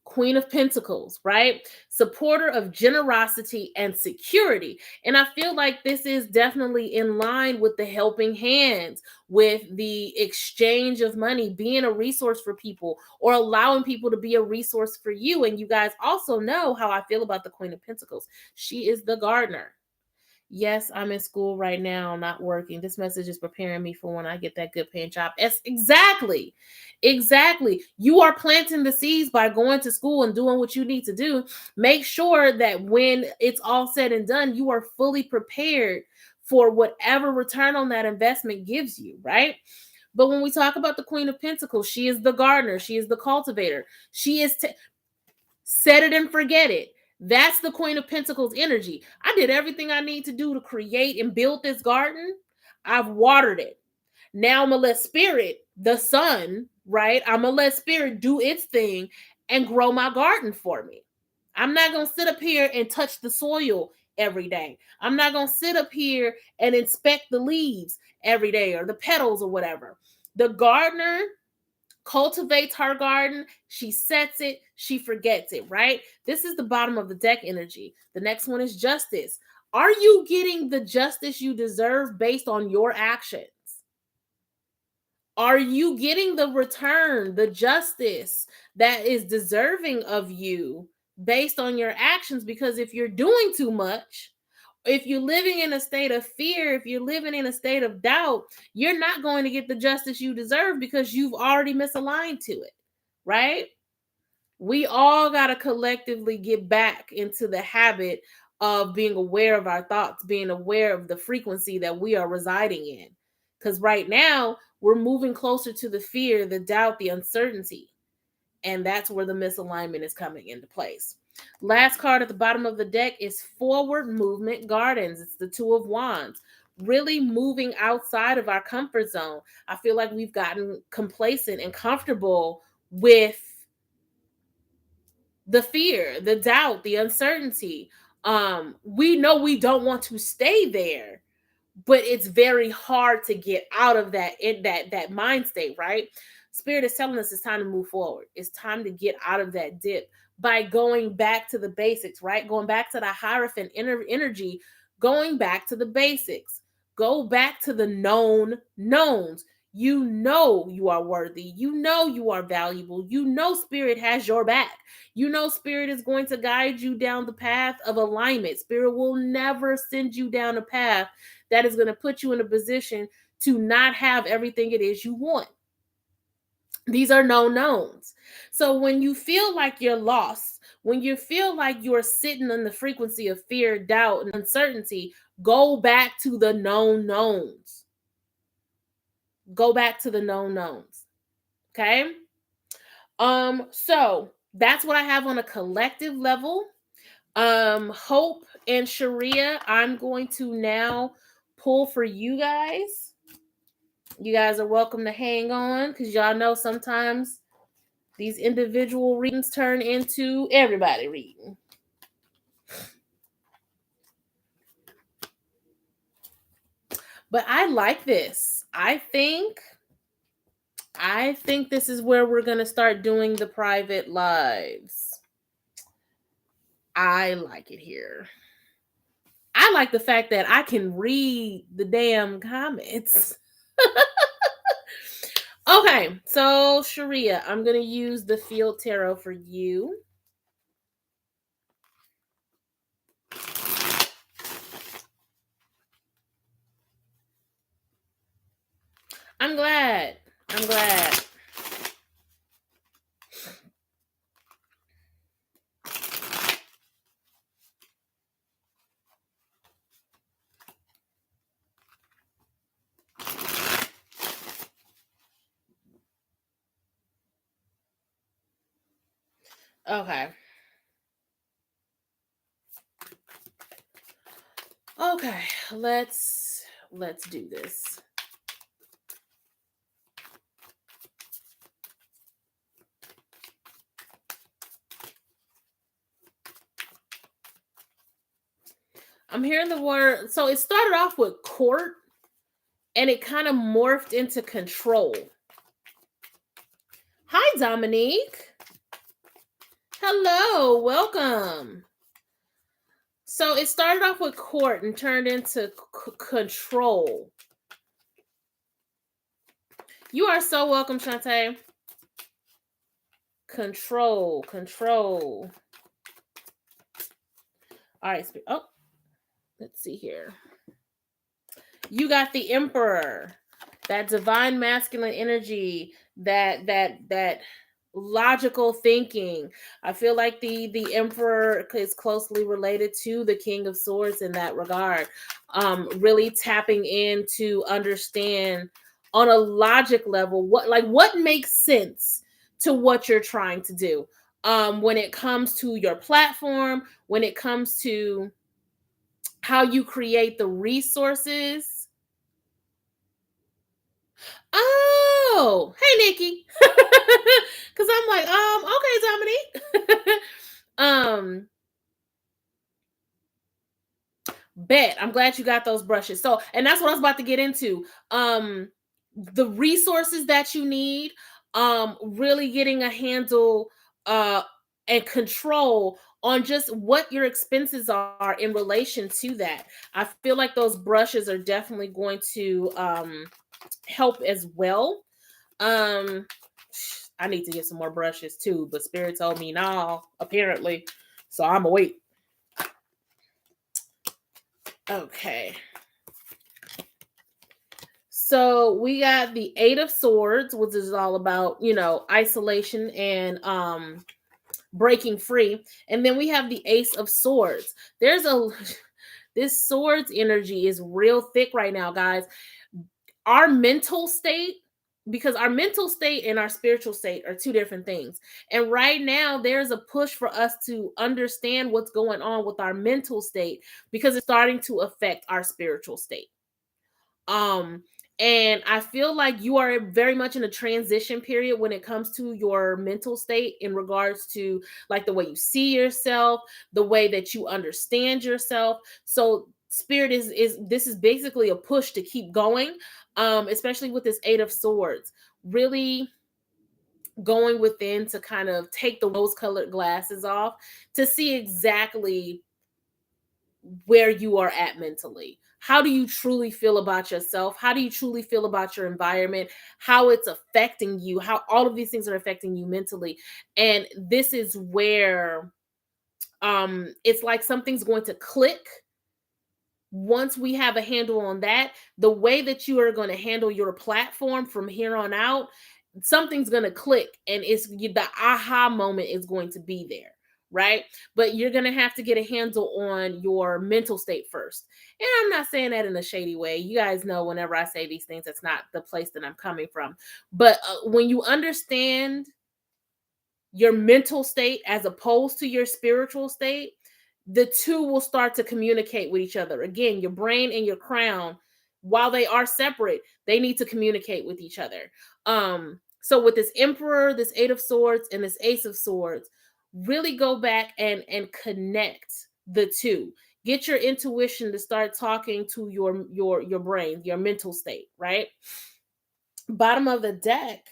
A: Queen of Pentacles, right? Supporter of generosity and security. And I feel like this is definitely in line with the helping hands, with the exchange of money, being a resource for people or allowing people to be a resource for you. And you guys also know how I feel about the Queen of Pentacles. She is the gardener. Yes, I'm in school right now, not working. This message is preparing me for when I get that good paying job. Exactly. Exactly. You are planting the seeds by going to school and doing what you need to do. Make sure that when it's all said and done, you are fully prepared for whatever return on that investment gives you, right? But when we talk about the Queen of Pentacles, she is the gardener, she is the cultivator. She is set it and forget it. That's the Queen of Pentacles energy. I did everything I need to do to create and build this garden. I've watered it. Now I'm going to let spirit, the sun, right? I'm going to let spirit do its thing and grow my garden for me. I'm not going to sit up here and touch the soil every day. I'm not going to sit up here and inspect the leaves every day or the petals or whatever. The gardener cultivates her garden, she sets it, she forgets it, right? This is the bottom of the deck energy. The next one is justice. Are you getting the justice you deserve based on your actions? Are you getting the return, the justice that is deserving of you based on your actions? Because if you're doing too much, if you're living in a state of fear, if you're living in a state of doubt, you're not going to get the justice you deserve because you've already misaligned to it, right? We all got to collectively get back into the habit of being aware of our thoughts, being aware of the frequency that we are residing in. Because right now, we're moving closer to the fear, the doubt, the uncertainty. And that's where the misalignment is coming into place. Last card at the bottom of the deck is Forward Movement Gardens. It's the Two of Wands. Really moving outside of our comfort zone. I feel like we've gotten complacent and comfortable with the fear, the doubt, the uncertainty. We know we don't want to stay there, but it's very hard to get out of that mind state, right? Spirit is telling us it's time to move forward. It's time to get out of that dip by going back to the basics, right? Going back to the Hierophant energy, going back to the basics. Go back to the known knowns. You know you are worthy. You know you are valuable. You know spirit has your back. You know spirit is going to guide you down the path of alignment. Spirit will never send you down a path that is going to put you in a position to not have everything it is you want. These are known knowns. So when you feel like you're lost, when you feel like you're sitting on the frequency of fear, doubt, and uncertainty, go back to the known knowns. Go back to the known knowns. Okay? So that's what I have on a collective level. Hope and Sharia, I'm going to now pull for you guys. You guys are welcome to hang on because y'all know sometimes these individual readings turn into everybody reading. But I like this. I think this is where we're going to start doing the private lives. I like it here. I like the fact that I can read the damn comments. Okay, so Sharia, I'm going to use the field tarot for you. I'm glad. Okay. Okay, let's do this. I'm hearing the word. So it started off with court and it kind of morphed into control. Hi, Dominique. Hello, welcome. So it started off with court and turned into control. You are so welcome, Shantae. Control. All right. Oh, let's see here. You got the Emperor, that divine masculine energy, that logical thinking. I feel like the Emperor is closely related to the King of Swords in that regard. Really tapping in to understand on a logic level what makes sense to what you're trying to do. When it comes to your platform, when it comes to how you create the resources. Oh, hey Nikki. Cause I'm like, okay, Dominique. Bet. I'm glad you got those brushes. So, and that's what I was about to get into. The resources that you need, really getting a handle and control on just what your expenses are in relation to that. I feel like those brushes are definitely going to help as well. I need to get some more brushes too, but Spirit told me no, apparently. So I'm gonna wait. Okay. So we got the Eight of Swords, which is all about, isolation and breaking free. And then we have the Ace of Swords. This swords energy is real thick right now, guys. Our mental state, because our mental state and our spiritual state are two different things. And right now there's a push for us to understand what's going on with our mental state because it's starting to affect our spiritual state. Um and I feel like you are very much in a transition period when it comes to your mental state in regards to like the way you see yourself, the way that you understand yourself. So spirit is this is basically a push to keep going, especially with this Eight of Swords. Really going within to kind of take the rose-colored glasses off to see exactly where you are at mentally. How do you truly feel about yourself? How do you truly feel about your environment? How it's affecting you? How all of these things are affecting you mentally? And this is where it's like something's going to click once we have a handle on that. The way that you are going to handle your platform from here on out, something's going to click, and the aha moment is going to be there, right? But you're going to have to get a handle on your mental state first. And I'm not saying that in a shady way. You guys know whenever I say these things, that's not the place that I'm coming from. But when you understand your mental state as opposed to your spiritual state, the two will start to communicate with each other. Again, your brain and your crown, while they are separate, they need to communicate with each other. So with this Emperor, this Eight of Swords, and this Ace of Swords, really go back and connect the two. Get your intuition to start talking to your brain, your mental state, right? Bottom of the deck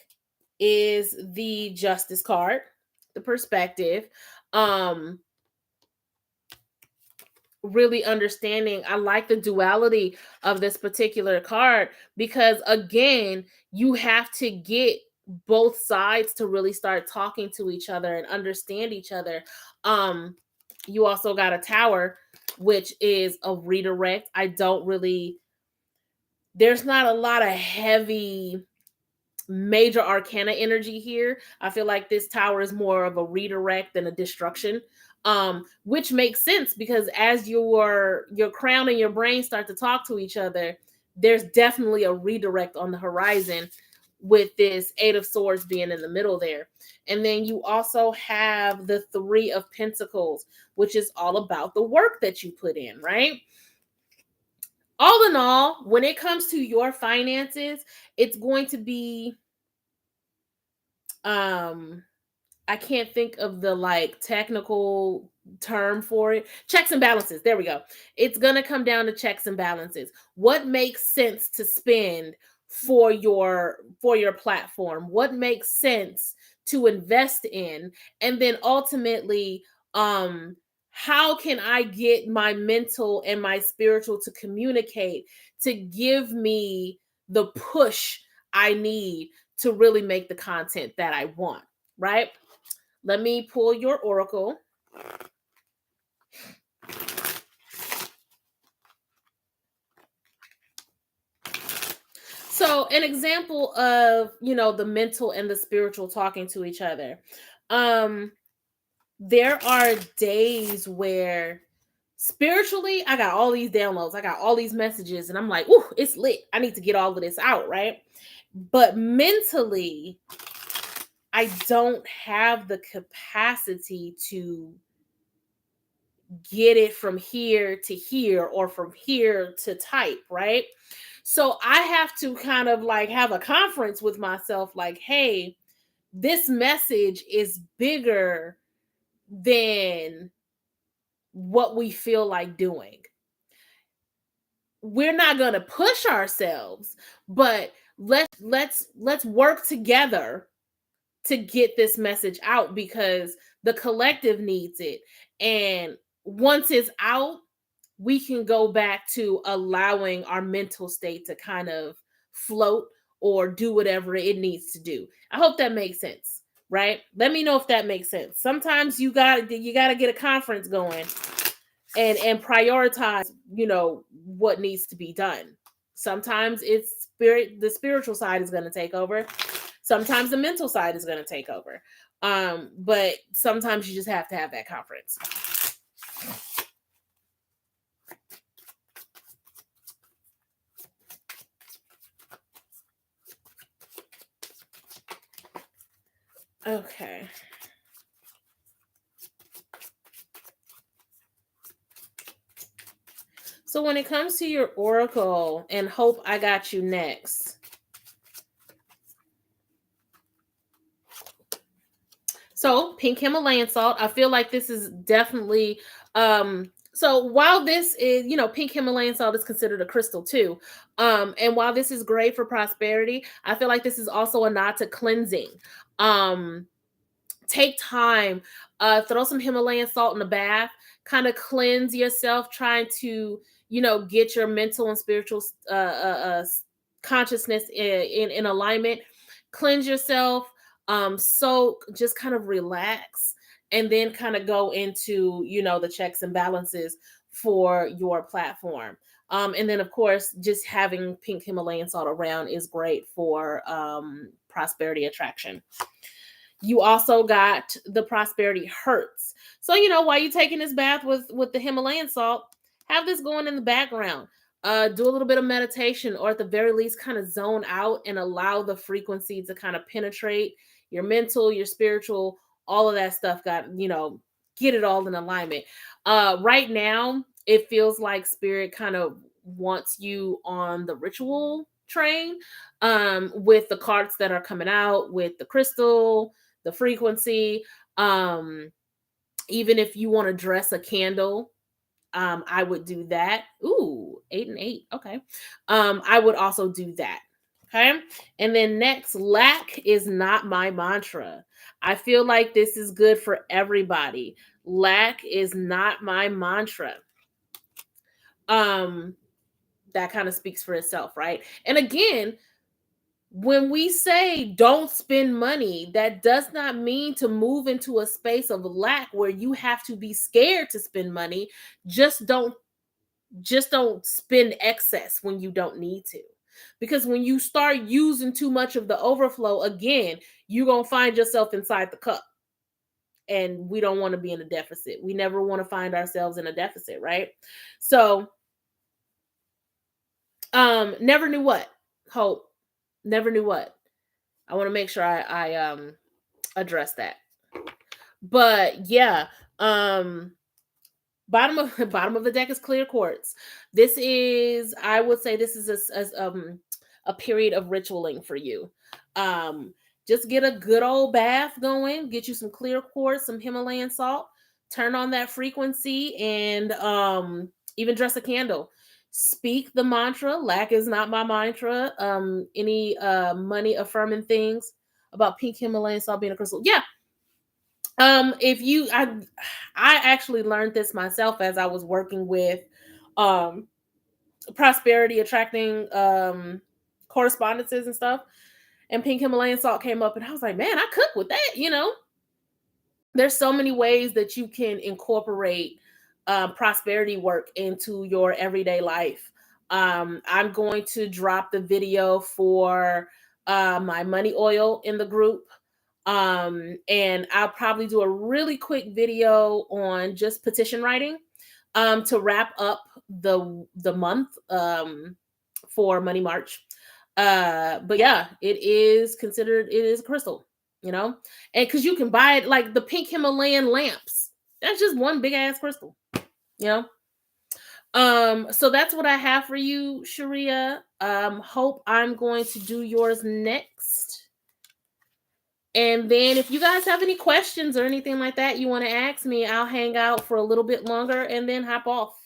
A: is the Justice card, the perspective. Um really understanding. I like the duality of this particular card because again, you have to get both sides to really start talking to each other and understand each other. You also got a Tower, which is a redirect. I don't really There's not a lot of heavy major arcana energy here. I feel like this Tower is more of a redirect than a destruction. Which makes sense because as your crown and your brain start to talk to each other, there's definitely a redirect on the horizon with this Eight of Swords being in the middle there. And then you also have the Three of Pentacles, which is all about the work that you put in, right? All in all, when it comes to your finances, it's going to be um I can't think of the like technical term for it. Checks and balances. There we go. It's going to come down to checks and balances. What makes sense to spend for your platform? What makes sense to invest in? And then ultimately, how can I get my mental and my spiritual to communicate to give me the push I need to really make the content that I want, right? Let me pull your oracle. So, an example of, the mental and the spiritual talking to each other. There are days where spiritually I got all these downloads, I got all these messages, and I'm like, "Ooh, it's lit. I need to get all of this out," right? But mentally, I don't have the capacity to get it from here to here or from here to type, right? So I have to kind of like have a conference with myself like, hey, this message is bigger than what we feel like doing. We're not going to push ourselves, but let's work together to get this message out because the collective needs it. And once it's out, we can go back to allowing our mental state to kind of float or do whatever it needs to do. I hope that makes sense, right? Let me know if that makes sense. Sometimes you got to get a conference going and prioritize, what needs to be done. Sometimes the spiritual side is going to take over. Sometimes the mental side is going to take over. But sometimes you just have to have that conference. Okay. So when it comes to your oracle, and Hope, I got you next. So pink Himalayan salt, I feel like this is definitely so while this is, pink Himalayan salt is considered a crystal too. And while this is great for prosperity, I feel like this is also a nod to cleansing. Take time, throw some Himalayan salt in the bath, kind of cleanse yourself, trying to, get your mental and spiritual consciousness in alignment. Cleanse yourself, soak, just kind of relax, and then kind of go into, the checks and balances for your platform. And then, of course, just having pink Himalayan salt around is great for prosperity attraction. You also got the prosperity hurts. So, while you're taking this bath with the Himalayan salt, have this going in the background. Do a little bit of meditation, or at the very least, kind of zone out and allow the frequency to kind of penetrate your mental, your spiritual, all of that stuff got, get it all in alignment. Right now, it feels like spirit kind of wants you on the ritual train, with the cards that are coming out, with the crystal, the frequency. Even if you want to dress a candle, I would do that. Ooh, 8 and 8. Okay. I would also do that. Okay. And then next, lack is not my mantra. I feel like this is good for everybody. Lack is not my mantra. Um, that kind of speaks for itself, right? And again, when we say don't spend money, that does not mean to move into a space of lack where you have to be scared to spend money. Just don't spend excess when you don't need to, because when you start using too much of the overflow, again, you're going to find yourself inside the cup, and we don't want to be in a deficit. We never want to find ourselves in a deficit, right? So never knew what. Hope. Never knew what. I want to make sure I address that. But yeah, bottom of bottom of the deck is clear quartz. This is, I would say, this is a period of ritualing for you. Just get a good old bath going, get you some clear quartz, some Himalayan salt, turn on that frequency, and even dress a candle. Speak the mantra, lack is not my mantra. Any money affirming things about pink Himalayan salt being a crystal. Yeah. If you I actually learned this myself as I was working with um prosperity attracting correspondences and stuff. And pink Himalayan salt came up, and I was like, man, I cook with that. There's so many ways that you can incorporate prosperity work into your everyday life. I'm going to drop the video for my money oil in the group. And I'll probably do a really quick video on just petition writing to wrap up the month for Money March. But yeah, it is a crystal, and because you can buy it, like the pink Himalayan lamps, that's just one big ass crystal, you know. So that's what I have for you, Sharia. Hope, I'm going to do yours next. And then if you guys have any questions or anything like that you want to ask me, I'll hang out for a little bit longer and then hop off.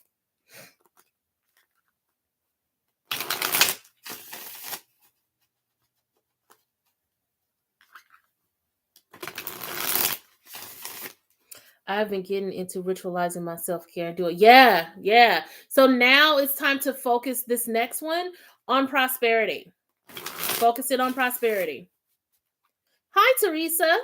A: I've been getting into ritualizing my self-care and do it. Yeah, yeah. So now it's time to focus this next one on prosperity. Focus it on prosperity. Hi, Teresa.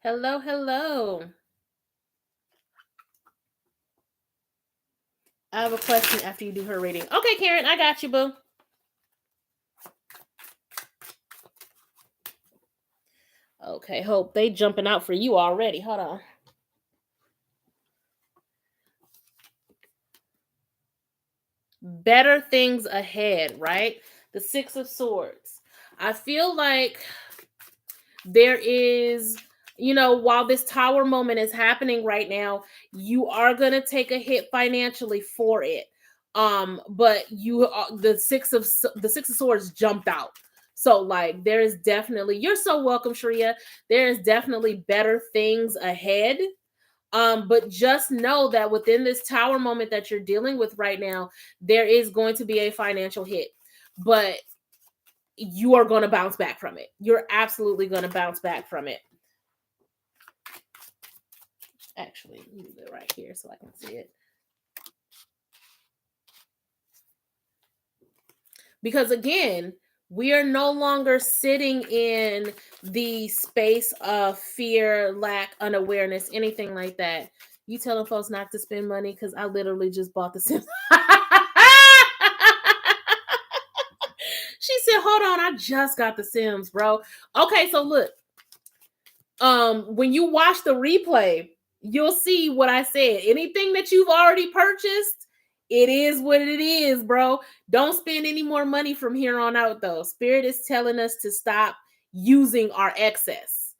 A: Hello, hello. I have a question after you do her reading. Okay, Karen, I got you, boo. Okay, Hope, they jumping out for you already. Hold on. Better things ahead, right? The Six of Swords. I feel like there is, while this tower moment is happening right now, you are going to take a hit financially for it. But the six of swords jumped out. So like there is definitely, you're so welcome, Sharia. There is definitely better things ahead. But just know that within this tower moment that you're dealing with right now, there is going to be a financial hit. But you are going to bounce back from it. You're absolutely going to bounce back from it. Actually, move it right here so I can see it. Because again, we are no longer sitting in the space of fear, lack, unawareness, anything like that. You telling folks not to spend money because I literally just bought the Sims. She said, hold on, I just got the Sims, bro. Okay, so look. When you watch the replay, you'll see what I said. Anything that you've already purchased, It is what it is, bro. Don't spend any more money from here on out, though. Spirit is telling us to stop using our excess.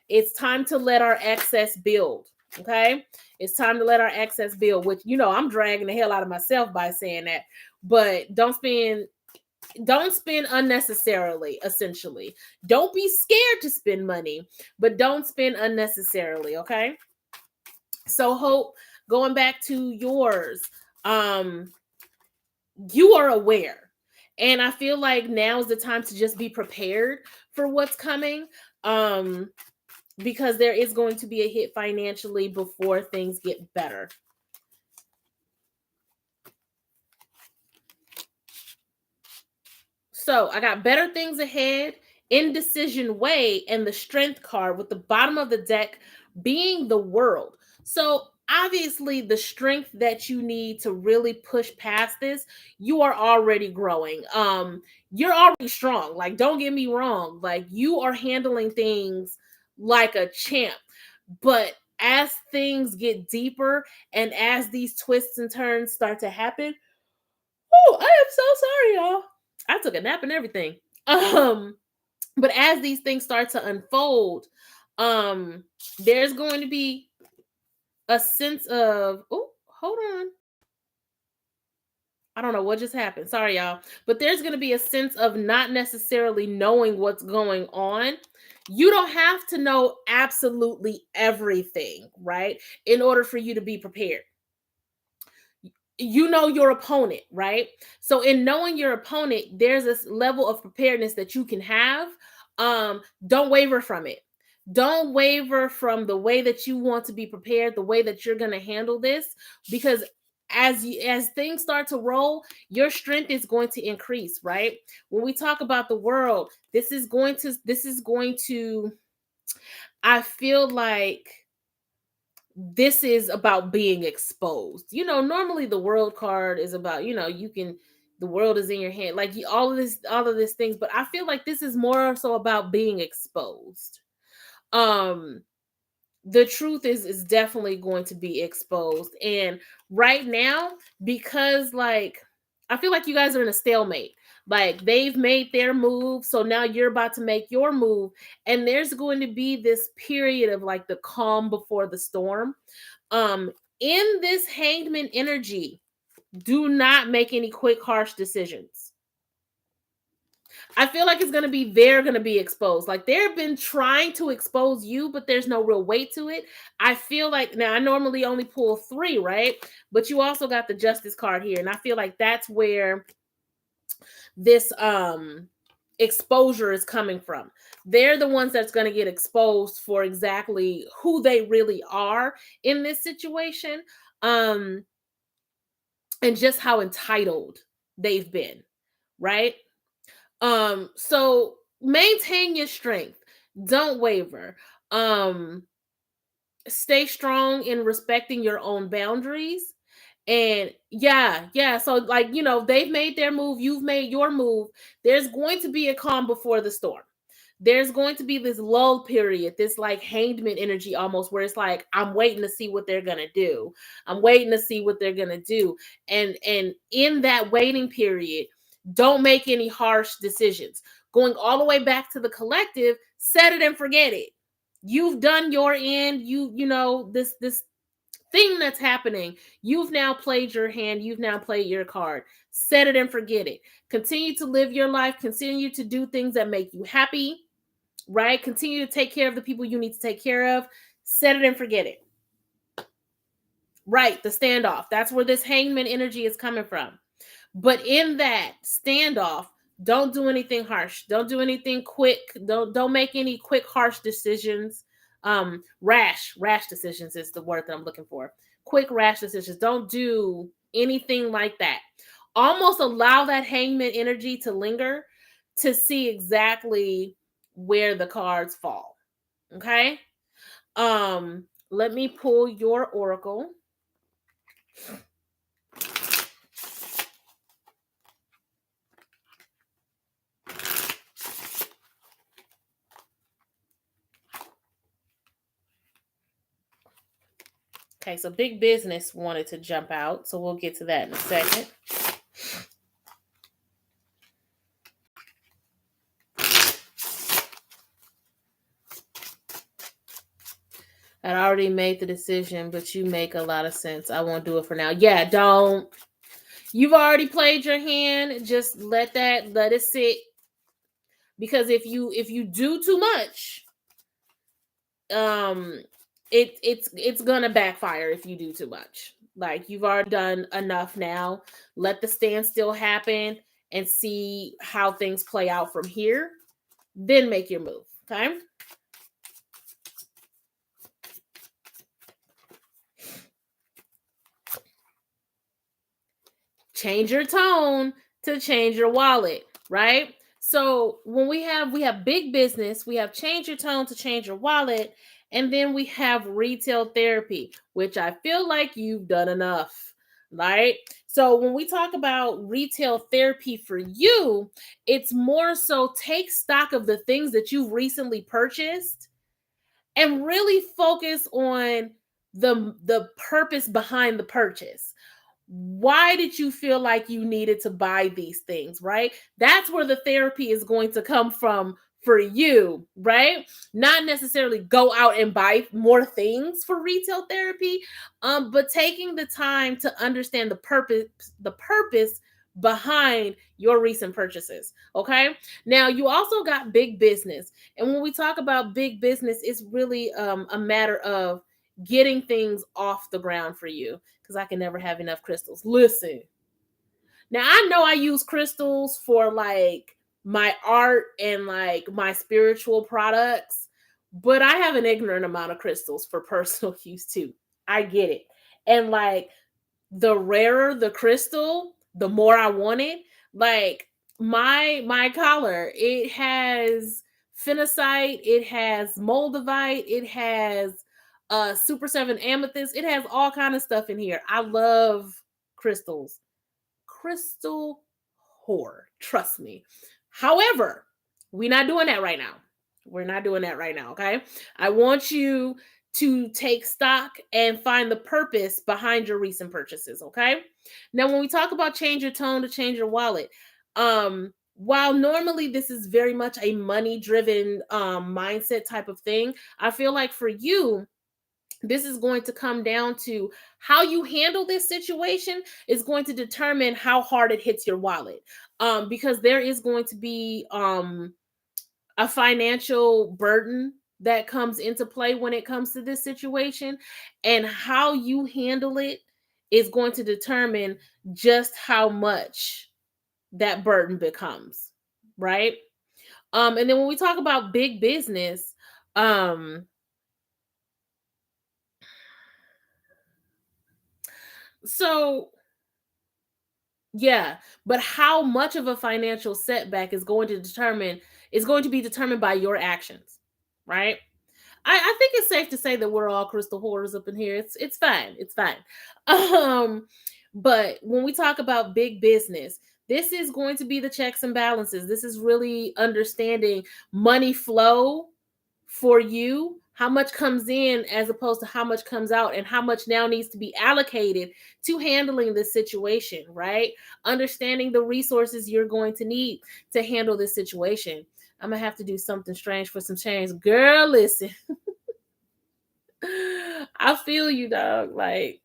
A: It's time to let our excess build. Okay. It's time to let our excess build, which, I'm dragging the hell out of myself by saying that. But don't spend unnecessarily, essentially. Don't be scared to spend money, but don't spend unnecessarily. Okay. So Hope, going back to yours, you are aware. And I feel like now is the time to just be prepared for what's coming. Because there is going to be a hit financially before things get better. So I got better things ahead, indecision way, and the strength card with the bottom of the deck being the world. So obviously the strength that you need to really push past this, you are already growing. You're already strong. Like, don't get me wrong. Like, you are handling things like a champ. But as things get deeper and as these twists and turns start to happen, oh, I am so sorry, y'all. I took a nap and everything. But as these things start to unfold, there's going to be a sense of, oh, hold on. I don't know what just happened. Sorry, y'all. But there's going to be a sense of not necessarily knowing what's going on. You don't have to know absolutely everything, right? In order for you to be prepared. You know your opponent, right? So in knowing your opponent, there's this level of preparedness that you can have. Don't waver from it. Don't waver from the way that you want to be prepared, the way that you're going to handle this, because as things start to roll, your strength is going to increase, right? When we talk about the world, this is going to I feel like this is about being exposed. Normally the world card is about, the world is in your hand, like all of these things, but I feel like this is more so about being exposed. Um the truth is definitely going to be exposed. And right now, because like I feel like you guys are in a stalemate. Like, they've made their move, so now you're about to make your move, and there's going to be this period of like the calm before the storm. Um in this hangman energy, do not make any quick harsh decisions. I feel like they're going to be exposed. Like, they've been trying to expose you, but there's no real weight to it. I feel like, now I normally only pull 3, right? But you also got the Justice card here. And I feel like that's where this exposure is coming from. They're the ones that's going to get exposed for exactly who they really are in this situation. And just how entitled they've been, right? So maintain your strength. Don't waver. Um, Stay strong in respecting your own boundaries. And yeah. So, like, they've made their move, you've made your move. There's going to be a calm before the storm. There's going to be this lull period, this like hangman energy almost, where it's like, I'm waiting to see what they're gonna do. I'm waiting to see what they're gonna do. And in that waiting period, don't make any harsh decisions. Going all the way back to the collective, set it and forget it. You've done your end. This thing that's happening, you've now played your hand, you've now played your card. Set it and forget it. Continue to live your life, continue to do things that make you happy, right? Continue to take care of the people you need to take care of. Set it and forget it. Right, the standoff. That's where this hangman energy is coming from. But in that standoff, don't do anything harsh. Don't do anything quick. Don't make any quick harsh decisions. Rash decisions is the word that I'm looking for. Quick rash decisions. Don't do anything like that. Almost allow that hangman energy to linger to see exactly where the cards fall. Okay? Let me pull your oracle. Okay, so big business wanted to jump out, so we'll get to that in a second. I already made the decision, but you make a lot of sense. I won't do it for now. Yeah, don't. You've already played your hand. Just let it sit. Because if you do too much, um it's gonna backfire if you do too much. Like, you've already done enough now. Let the standstill happen and see how things play out from here. Then make your move. Okay. Change your tone to change your wallet, right? So when we have big business, we have change your tone to change your wallet, and then we have retail therapy, which I feel like you've done enough, right? So when we talk about retail therapy for you, it's more so take stock of the things that you've recently purchased and really focus on the purpose behind the purchase. Why did you feel like you needed to buy these things, right? That's where the therapy is going to come from for you, right? Not necessarily go out and buy more things for retail therapy, but taking the time to understand the purpose behind your recent purchases. Okay. Now you also got big business. And when we talk about big business, it's really a matter of getting things off the ground for you, because I can never have enough crystals. Listen, now I know I use crystals for like my art and like my spiritual products, but I have an ignorant amount of crystals for personal use too. I get it. And like, the rarer the crystal, the more I want it. Like, my collar, it has phenacite, it has moldavite, it has super 7 amethyst, it has all kind of stuff in here. I love crystals. Crystal whore, trust me. However, we're not doing that right now. We're not doing that right now, okay? I want you to take stock and find the purpose behind your recent purchases, okay? Now, when we talk about change your tone to change your wallet, while normally this is very much a money driven mindset type of thing, I feel like for you, this is going to come down to how you handle this situation is going to determine how hard it hits your wallet, because there is going to be a financial burden that comes into play when it comes to this situation, and how you handle it is going to determine just how much that burden becomes, right? And then when we talk about big business, um so yeah, but how much of a financial setback is going to be determined by your actions, right? I think it's safe to say that we're all crystal hoarders up in here. It's fine. It's fine. Um, but when we talk about big business, this is going to be the checks and balances. This is really understanding money flow for you, how much comes in as opposed to how much comes out, and how much now needs to be allocated to handling this situation, right? Understanding the resources you're going to need to handle this situation. I'm gonna have to do something strange for some change. Girl, listen. I feel you, dog. Like,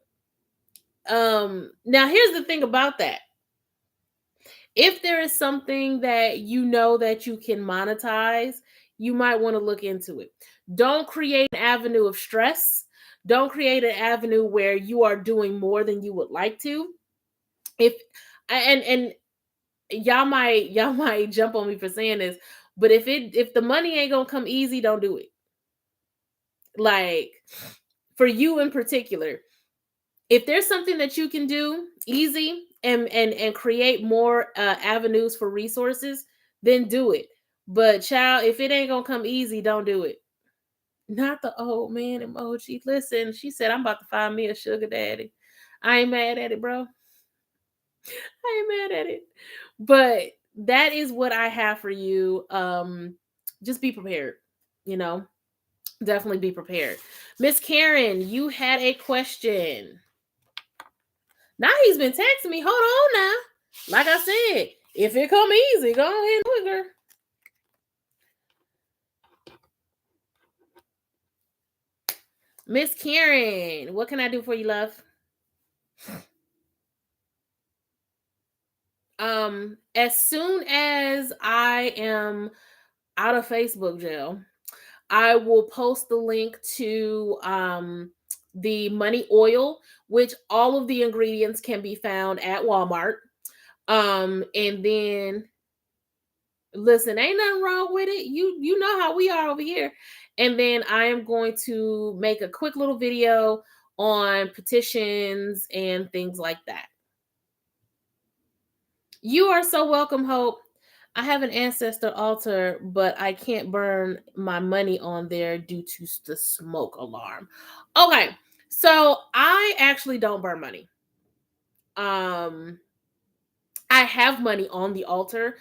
A: now here's the thing about that. If there is something that you know that you can monetize, you might want to look into it. Don't create an avenue of stress. Don't create an avenue where you are doing more than you would like to. If and y'all might jump on me for saying this, but if the money ain't gonna come easy, don't do it. Like, for you in particular, if there's something that you can do easy and create more avenues for resources, then do it. But child, if it ain't gonna come easy, don't do it. Not the old man emoji. Listen, she said I'm about to find me a sugar daddy. I ain't mad at it, bro. I ain't mad at it. But that is what I have for you. Just be prepared, you know. Definitely be prepared. Miss Karen, you had a question. Now he's been texting me. Hold on now. Like I said, if it come easy, go ahead and do it, girl. Miss Karen, what can I do for you, love? As soon as I am out of Facebook jail, I will post the link to the money oil, which all of the ingredients can be found at Walmart. And then listen, ain't nothing wrong with it. You know how we are over here. And then I am going to make a quick little video on petitions and things like that. You are so welcome, Hope. I have an ancestor altar, but I can't burn my money on there due to the smoke alarm. Okay, so I actually don't burn money. I have money on the altar.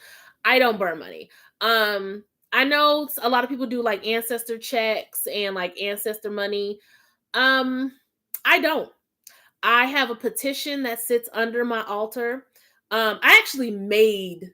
A: I don't burn money. I know a lot of people do like ancestor checks and like ancestor money. Um, I don't. I have a petition that sits under my altar. I actually made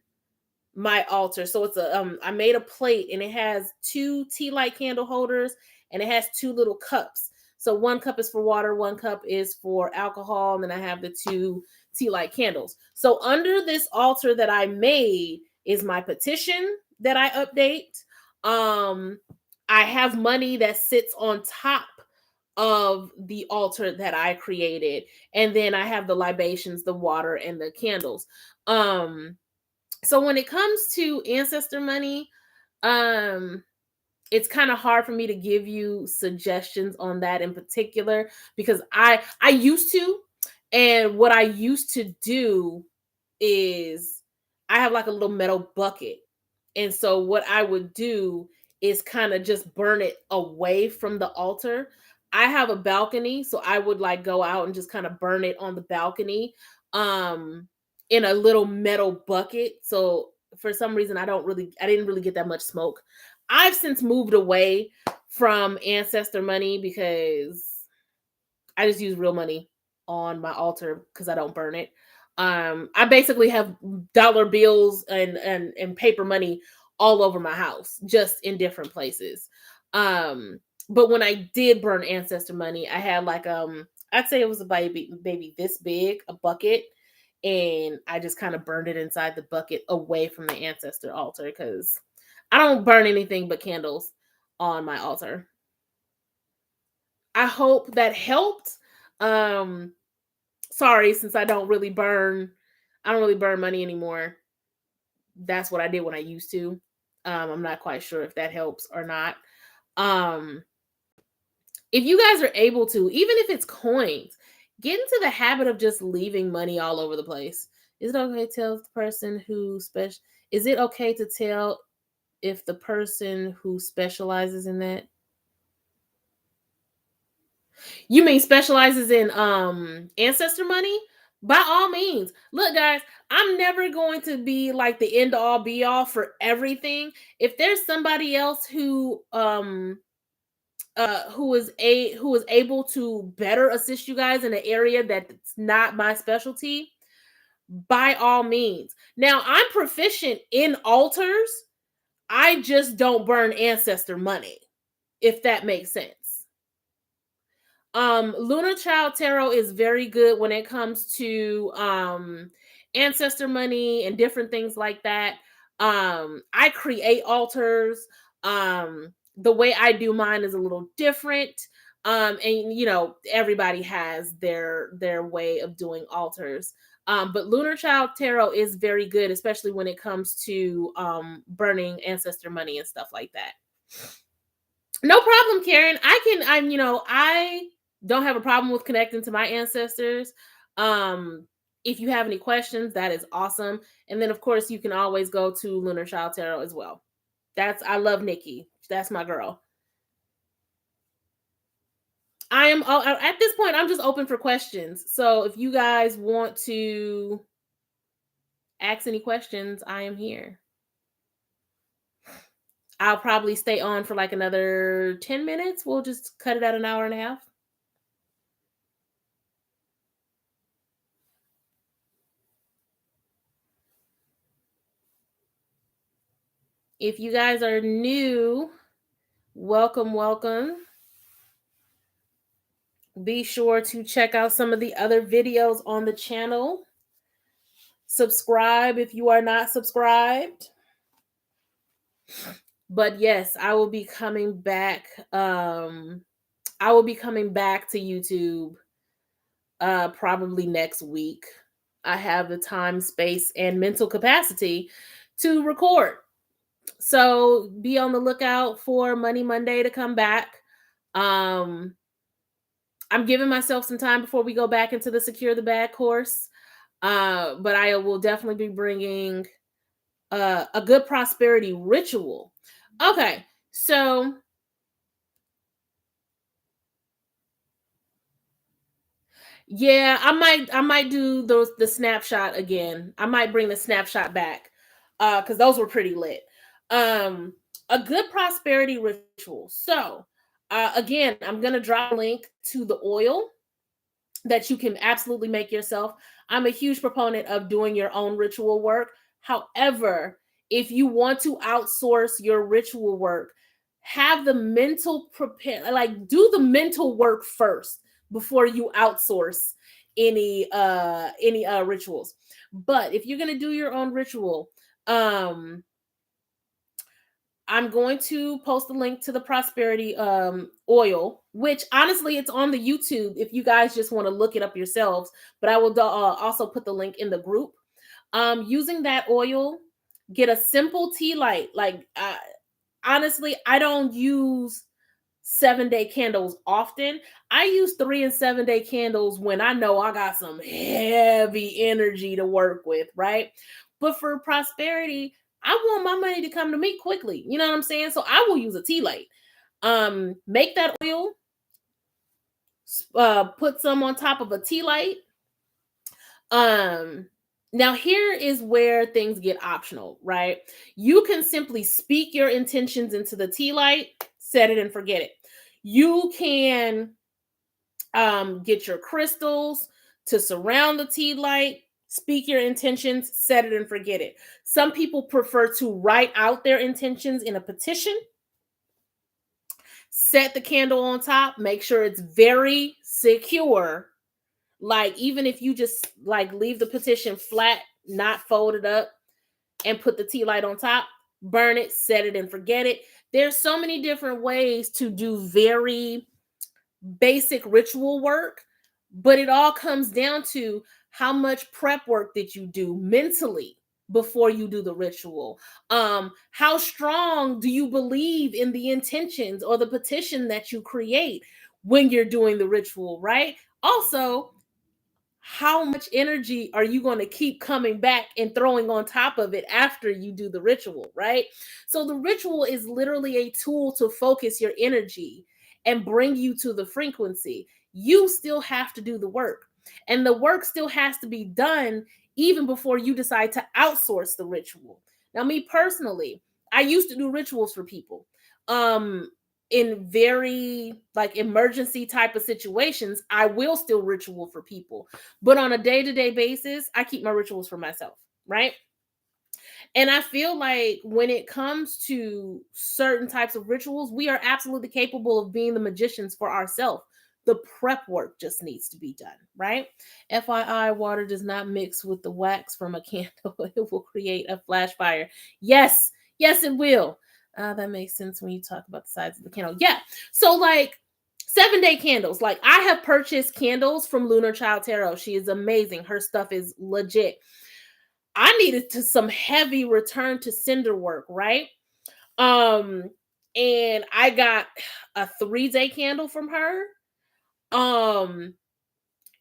A: my altar. So it's a I made a plate and it has two tea light candle holders and it has two little cups. So one cup is for water, one cup is for alcohol, and then I have the two tea light candles. So under this altar that I made is my petition that I update. Um I have money that sits on top of the altar that I created, and then I have the libations, the water, and the candles. So when it comes to ancestor money, um it's kind of hard for me to give you suggestions on that in particular because I used to, and what I used to do is I have like a little metal bucket. And so what I would do is kind of just burn it away from the altar. I have a balcony, so I would like go out and just kind of burn it on the balcony um in a little metal bucket. So for some reason I didn't really get that much smoke. I've since moved away from ancestor money because I just use real money on my altar because I don't burn it. I basically have dollar bills and paper money all over my house, just in different places. But when I did burn ancestor money, I had like I'd say it was a baby this big, a bucket, and I just kind of burned it inside the bucket away from the ancestor altar because I don't burn anything but candles on my altar. I hope that helped. Um, Sorry, since I don't really burn money anymore. That's what I did when I used to. I'm not quite sure if that helps or not. Um, if you guys are able to, even if it's coins, get into the habit of just leaving money all over the place. Is it okay to tell the person who special? Is it okay to tell if the person who specializes in that? You mean specializes in ancestor money? By all means. Look, guys, I'm never going to be like the end all be all for everything. If there's somebody else who is able to better assist you guys in an area that's not my specialty, by all means. Now, I'm proficient in altars. I just don't burn ancestor money, if that makes sense. Lunar Child Tarot is very good when it comes to ancestor money and different things like that. I create altars. The way I do mine is a little different. And you know, everybody has their way of doing altars. But Lunar Child Tarot is very good, especially when it comes to burning ancestor money and stuff like that. No problem, Karen. I don't have a problem with connecting to my ancestors. Um, if you have any questions, that is awesome. And then of course you can always go to Lunar Child Tarot as well. I love Nikki. That's my girl. I am at this point I'm just open for questions. So if you guys want to ask any questions, I am here. I'll probably stay on for like another 10 minutes. We'll just cut it at an hour and a half. If you guys are new, welcome, welcome. Be sure to check out some of the other videos on the channel. Subscribe if you are not subscribed. But yes, I will be coming back. I will be coming back to YouTube probably next week. I have the time, space, and mental capacity to record. So be on the lookout for Money Monday to come back. Um, I'm giving myself some time before we go back into the Secure the Bag course. But I will definitely be bringing a good prosperity ritual. Okay, so yeah, I might do the snapshot again. I might bring the snapshot back cuz those were pretty lit. Um a good prosperity ritual. So, again, I'm going to drop a link to the oil that you can absolutely make yourself. I'm a huge proponent of doing your own ritual work. However, if you want to outsource your ritual work, have the mental prepare, like do the mental work first before you outsource any rituals. But if you're going to do your own ritual, um I'm going to post a link to the prosperity oil, which honestly it's on the YouTube if you guys just want to look it up yourselves, but I will also put the link in the group. Using that oil, get a simple tea light. Like, honestly, I don't use 7-day candles often. I use 3 and 7-day candles when I know I got some heavy energy to work with, right? But for prosperity, I want my money to come to me quickly. You know what I'm saying? So I will use a tea light. Make that oil, put some on top of a tea light. Um, Now here is where things get optional, right? You can simply speak your intentions into the tea light, set it and forget it. You can get your crystals to surround the tea light, speak your intentions, set it and forget it. Some people prefer to write out their intentions in a petition, set the candle on top, make sure it's very secure. Like, even if you just like leave the petition flat, not folded up, and put the tea light on top, burn it, set it and forget it. There's so many different ways to do very basic ritual work, but it all comes down to how much prep work did you do mentally before you do the ritual. How strong do you believe in the intentions or the petition that you create when you're doing the ritual, right? Also, how much energy are you going to keep coming back and throwing on top of it after you do the ritual, right? So the ritual is literally a tool to focus your energy and bring you to the frequency. You still have to do the work, and the work still has to be done even before you decide to outsource the ritual. Now, me personally, I used to do rituals for people. Um, in very like emergency type of situations, I will still ritual for people, but on a day-to-day basis, I keep my rituals for myself, right? And I feel like when it comes to certain types of rituals, we are absolutely capable of being the magicians for ourselves. The prep work just needs to be done, right? FYI, water does not mix with the wax from a candle. It will create a flash fire. Yes, yes, it will. That makes sense when you talk about the size of the candle. Yeah. So, like, 7-day candles. Like, I have purchased candles from Lunar Child Tarot. She is amazing. Her stuff is legit. I needed to some heavy return to sender work, right? Um, and I got a 3-day candle from her. Um,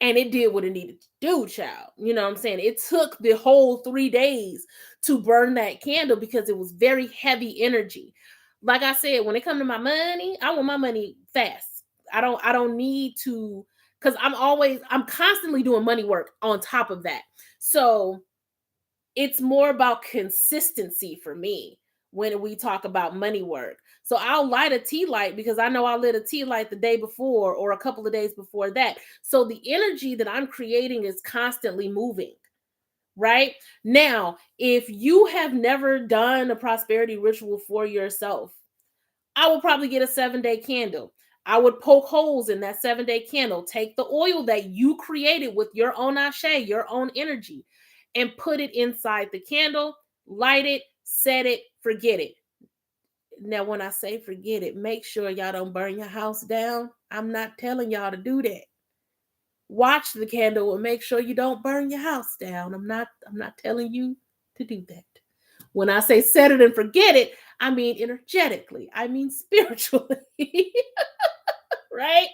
A: and it did what it needed to do, child. You know what I'm saying? It took the whole 3 days to burn that candle because it was very heavy energy. Like I said, when it comes to my money, I want my money fast. I don't need to, because I'm constantly doing money work on top of that. So it's more about consistency for me. when we talk about money work. So I'll light a tea light because I know I lit a tea light the day before or a couple of days before that. So the energy that I'm creating is constantly moving. Right now, if you have never done a prosperity ritual for yourself, I will probably get a 7-day candle. I would poke holes in that 7-day candle, take the oil that you created with your own ashe, your own energy, and put it inside the candle, light it, set it, forget it. Now, when I say forget it, make sure y'all don't burn your house down. I'm not telling y'all to do that. Watch the candle and make sure you don't burn your house down. I'm not telling you to do that. When I say set it and forget it, I mean energetically. I mean spiritually. Right?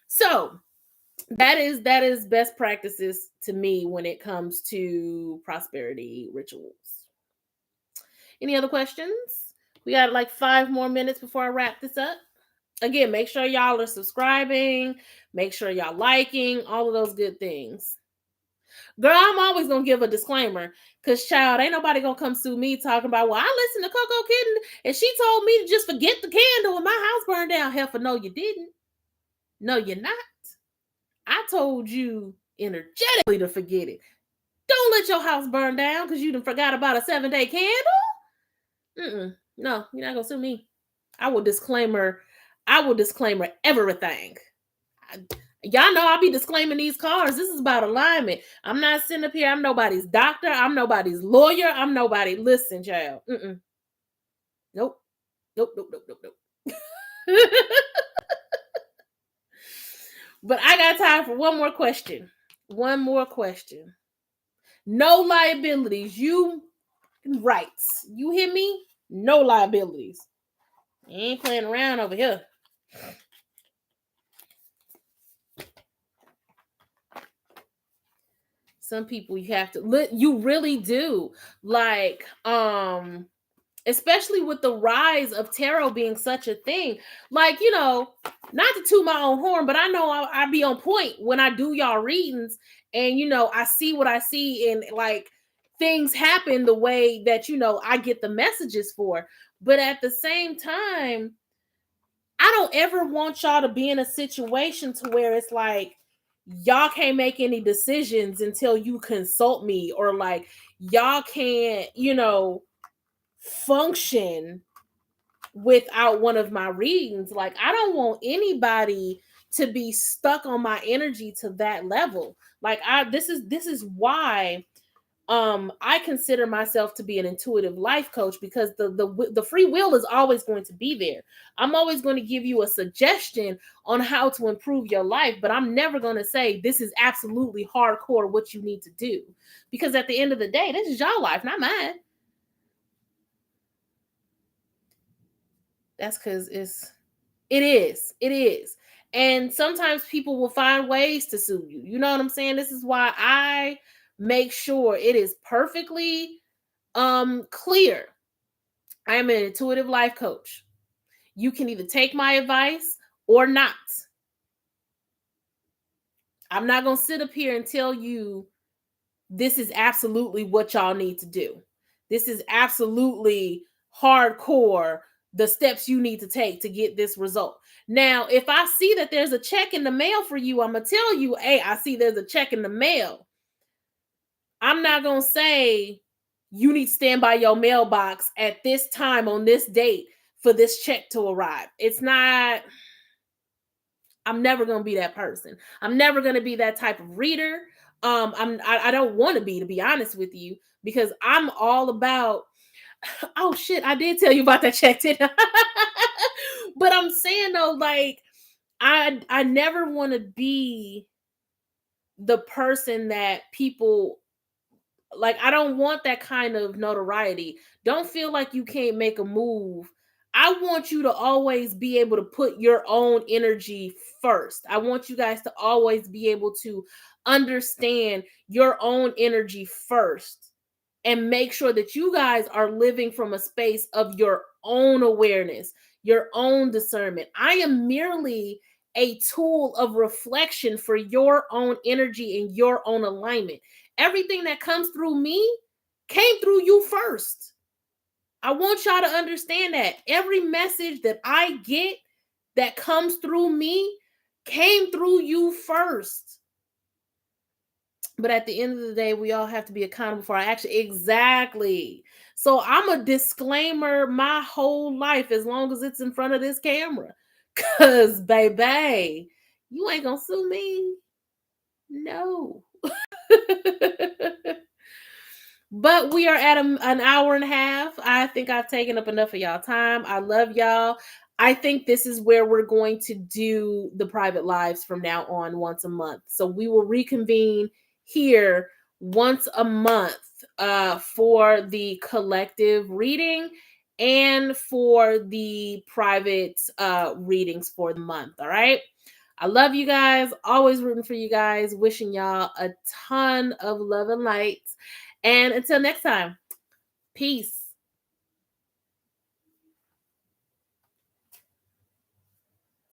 A: So, that is best practices to me when it comes to prosperity rituals. Any other questions? We got like 5 more minutes before I wrap this up. Again, make sure y'all are subscribing, make sure y'all liking, all of those good things. Girl, I'm always gonna give a disclaimer because, child, ain't nobody gonna come sue me talking about, well, I listened to Coco Kitten and she told me to just forget the candle and my house burned down. Hell, for no, you didn't. No, you're not. I told you energetically to forget it. Don't let your house burn down because you done forgot about a 7-day candle. No, you're not gonna sue me. I will disclaimer everything. Y'all know I'll be disclaiming these cards. This is about alignment. I'm not sitting up here. I'm nobody's doctor. I'm nobody's lawyer. I'm nobody. Listen, child. Nope. Nope. But I got time for one more question. No liabilities. You rights. You hear me? No liabilities. You ain't playing around over here. Some people you have to, you really do. Like, especially with the rise of tarot being such a thing. Like, not to toot my own horn, but I know I be on point when I do y'all readings, and I see what I see, and like things happen the way that I get the messages for. But at the same time, I don't ever want y'all to be in a situation to where it's like y'all can't make any decisions until you consult me, or like y'all can't, function without one of my readings. Like, I don't want anybody to be stuck on my energy to that level. Like, this is why I consider myself to be an intuitive life coach, because the free will is always going to be there. I'm always going to give you a suggestion on how to improve your life, but I'm never going to say this is absolutely hardcore what you need to do, because at the end of the day, this is your life, not mine. That's because it is. And sometimes people will find ways to sue you. You know what I'm saying? This is why I make sure it is perfectly clear. I am an intuitive life coach. You can either take my advice or not. I'm not going to sit up here and tell you this is absolutely what y'all need to do. This is absolutely hardcore, the steps you need to take to get this result. Now, if I see that there's a check in the mail for you, I'm going to tell you, hey, I see there's a check in the mail. I'm not going to say you need to stand by your mailbox at this time on this date for this check to arrive. It's not, I'm never going to be that person. I'm never going to be that type of reader. I don't want to be honest with you, because I'm all about, oh shit, I did tell you about that check, didn't I? But I'm saying though, like, I never want to be the person that people, like, I don't want that kind of notoriety. Don't feel like you can't make a move. I want you to always be able to put your own energy first. I want you guys to always be able to understand your own energy first, and make sure that you guys are living from a space of your own awareness, your own discernment. I am merely a tool of reflection for your own energy and your own alignment. Everything that comes through me came through you first. I want y'all to understand that every message that I get that comes through me came through you first. But at the end of the day, we all have to be accountable for our action. Exactly. So I'm a disclaimer my whole life as long as it's in front of this camera. Cause baby, you ain't gonna sue me. No. But we are at an hour and a half. I think I've taken up enough of y'all time. I love y'all. I think this is where we're going to do the private lives from now on once a month. So we will reconvene here once a month for the collective reading and for the private readings for the month. All right. I love you guys. Always rooting for you guys. Wishing y'all a ton of love and light. And until next time, peace.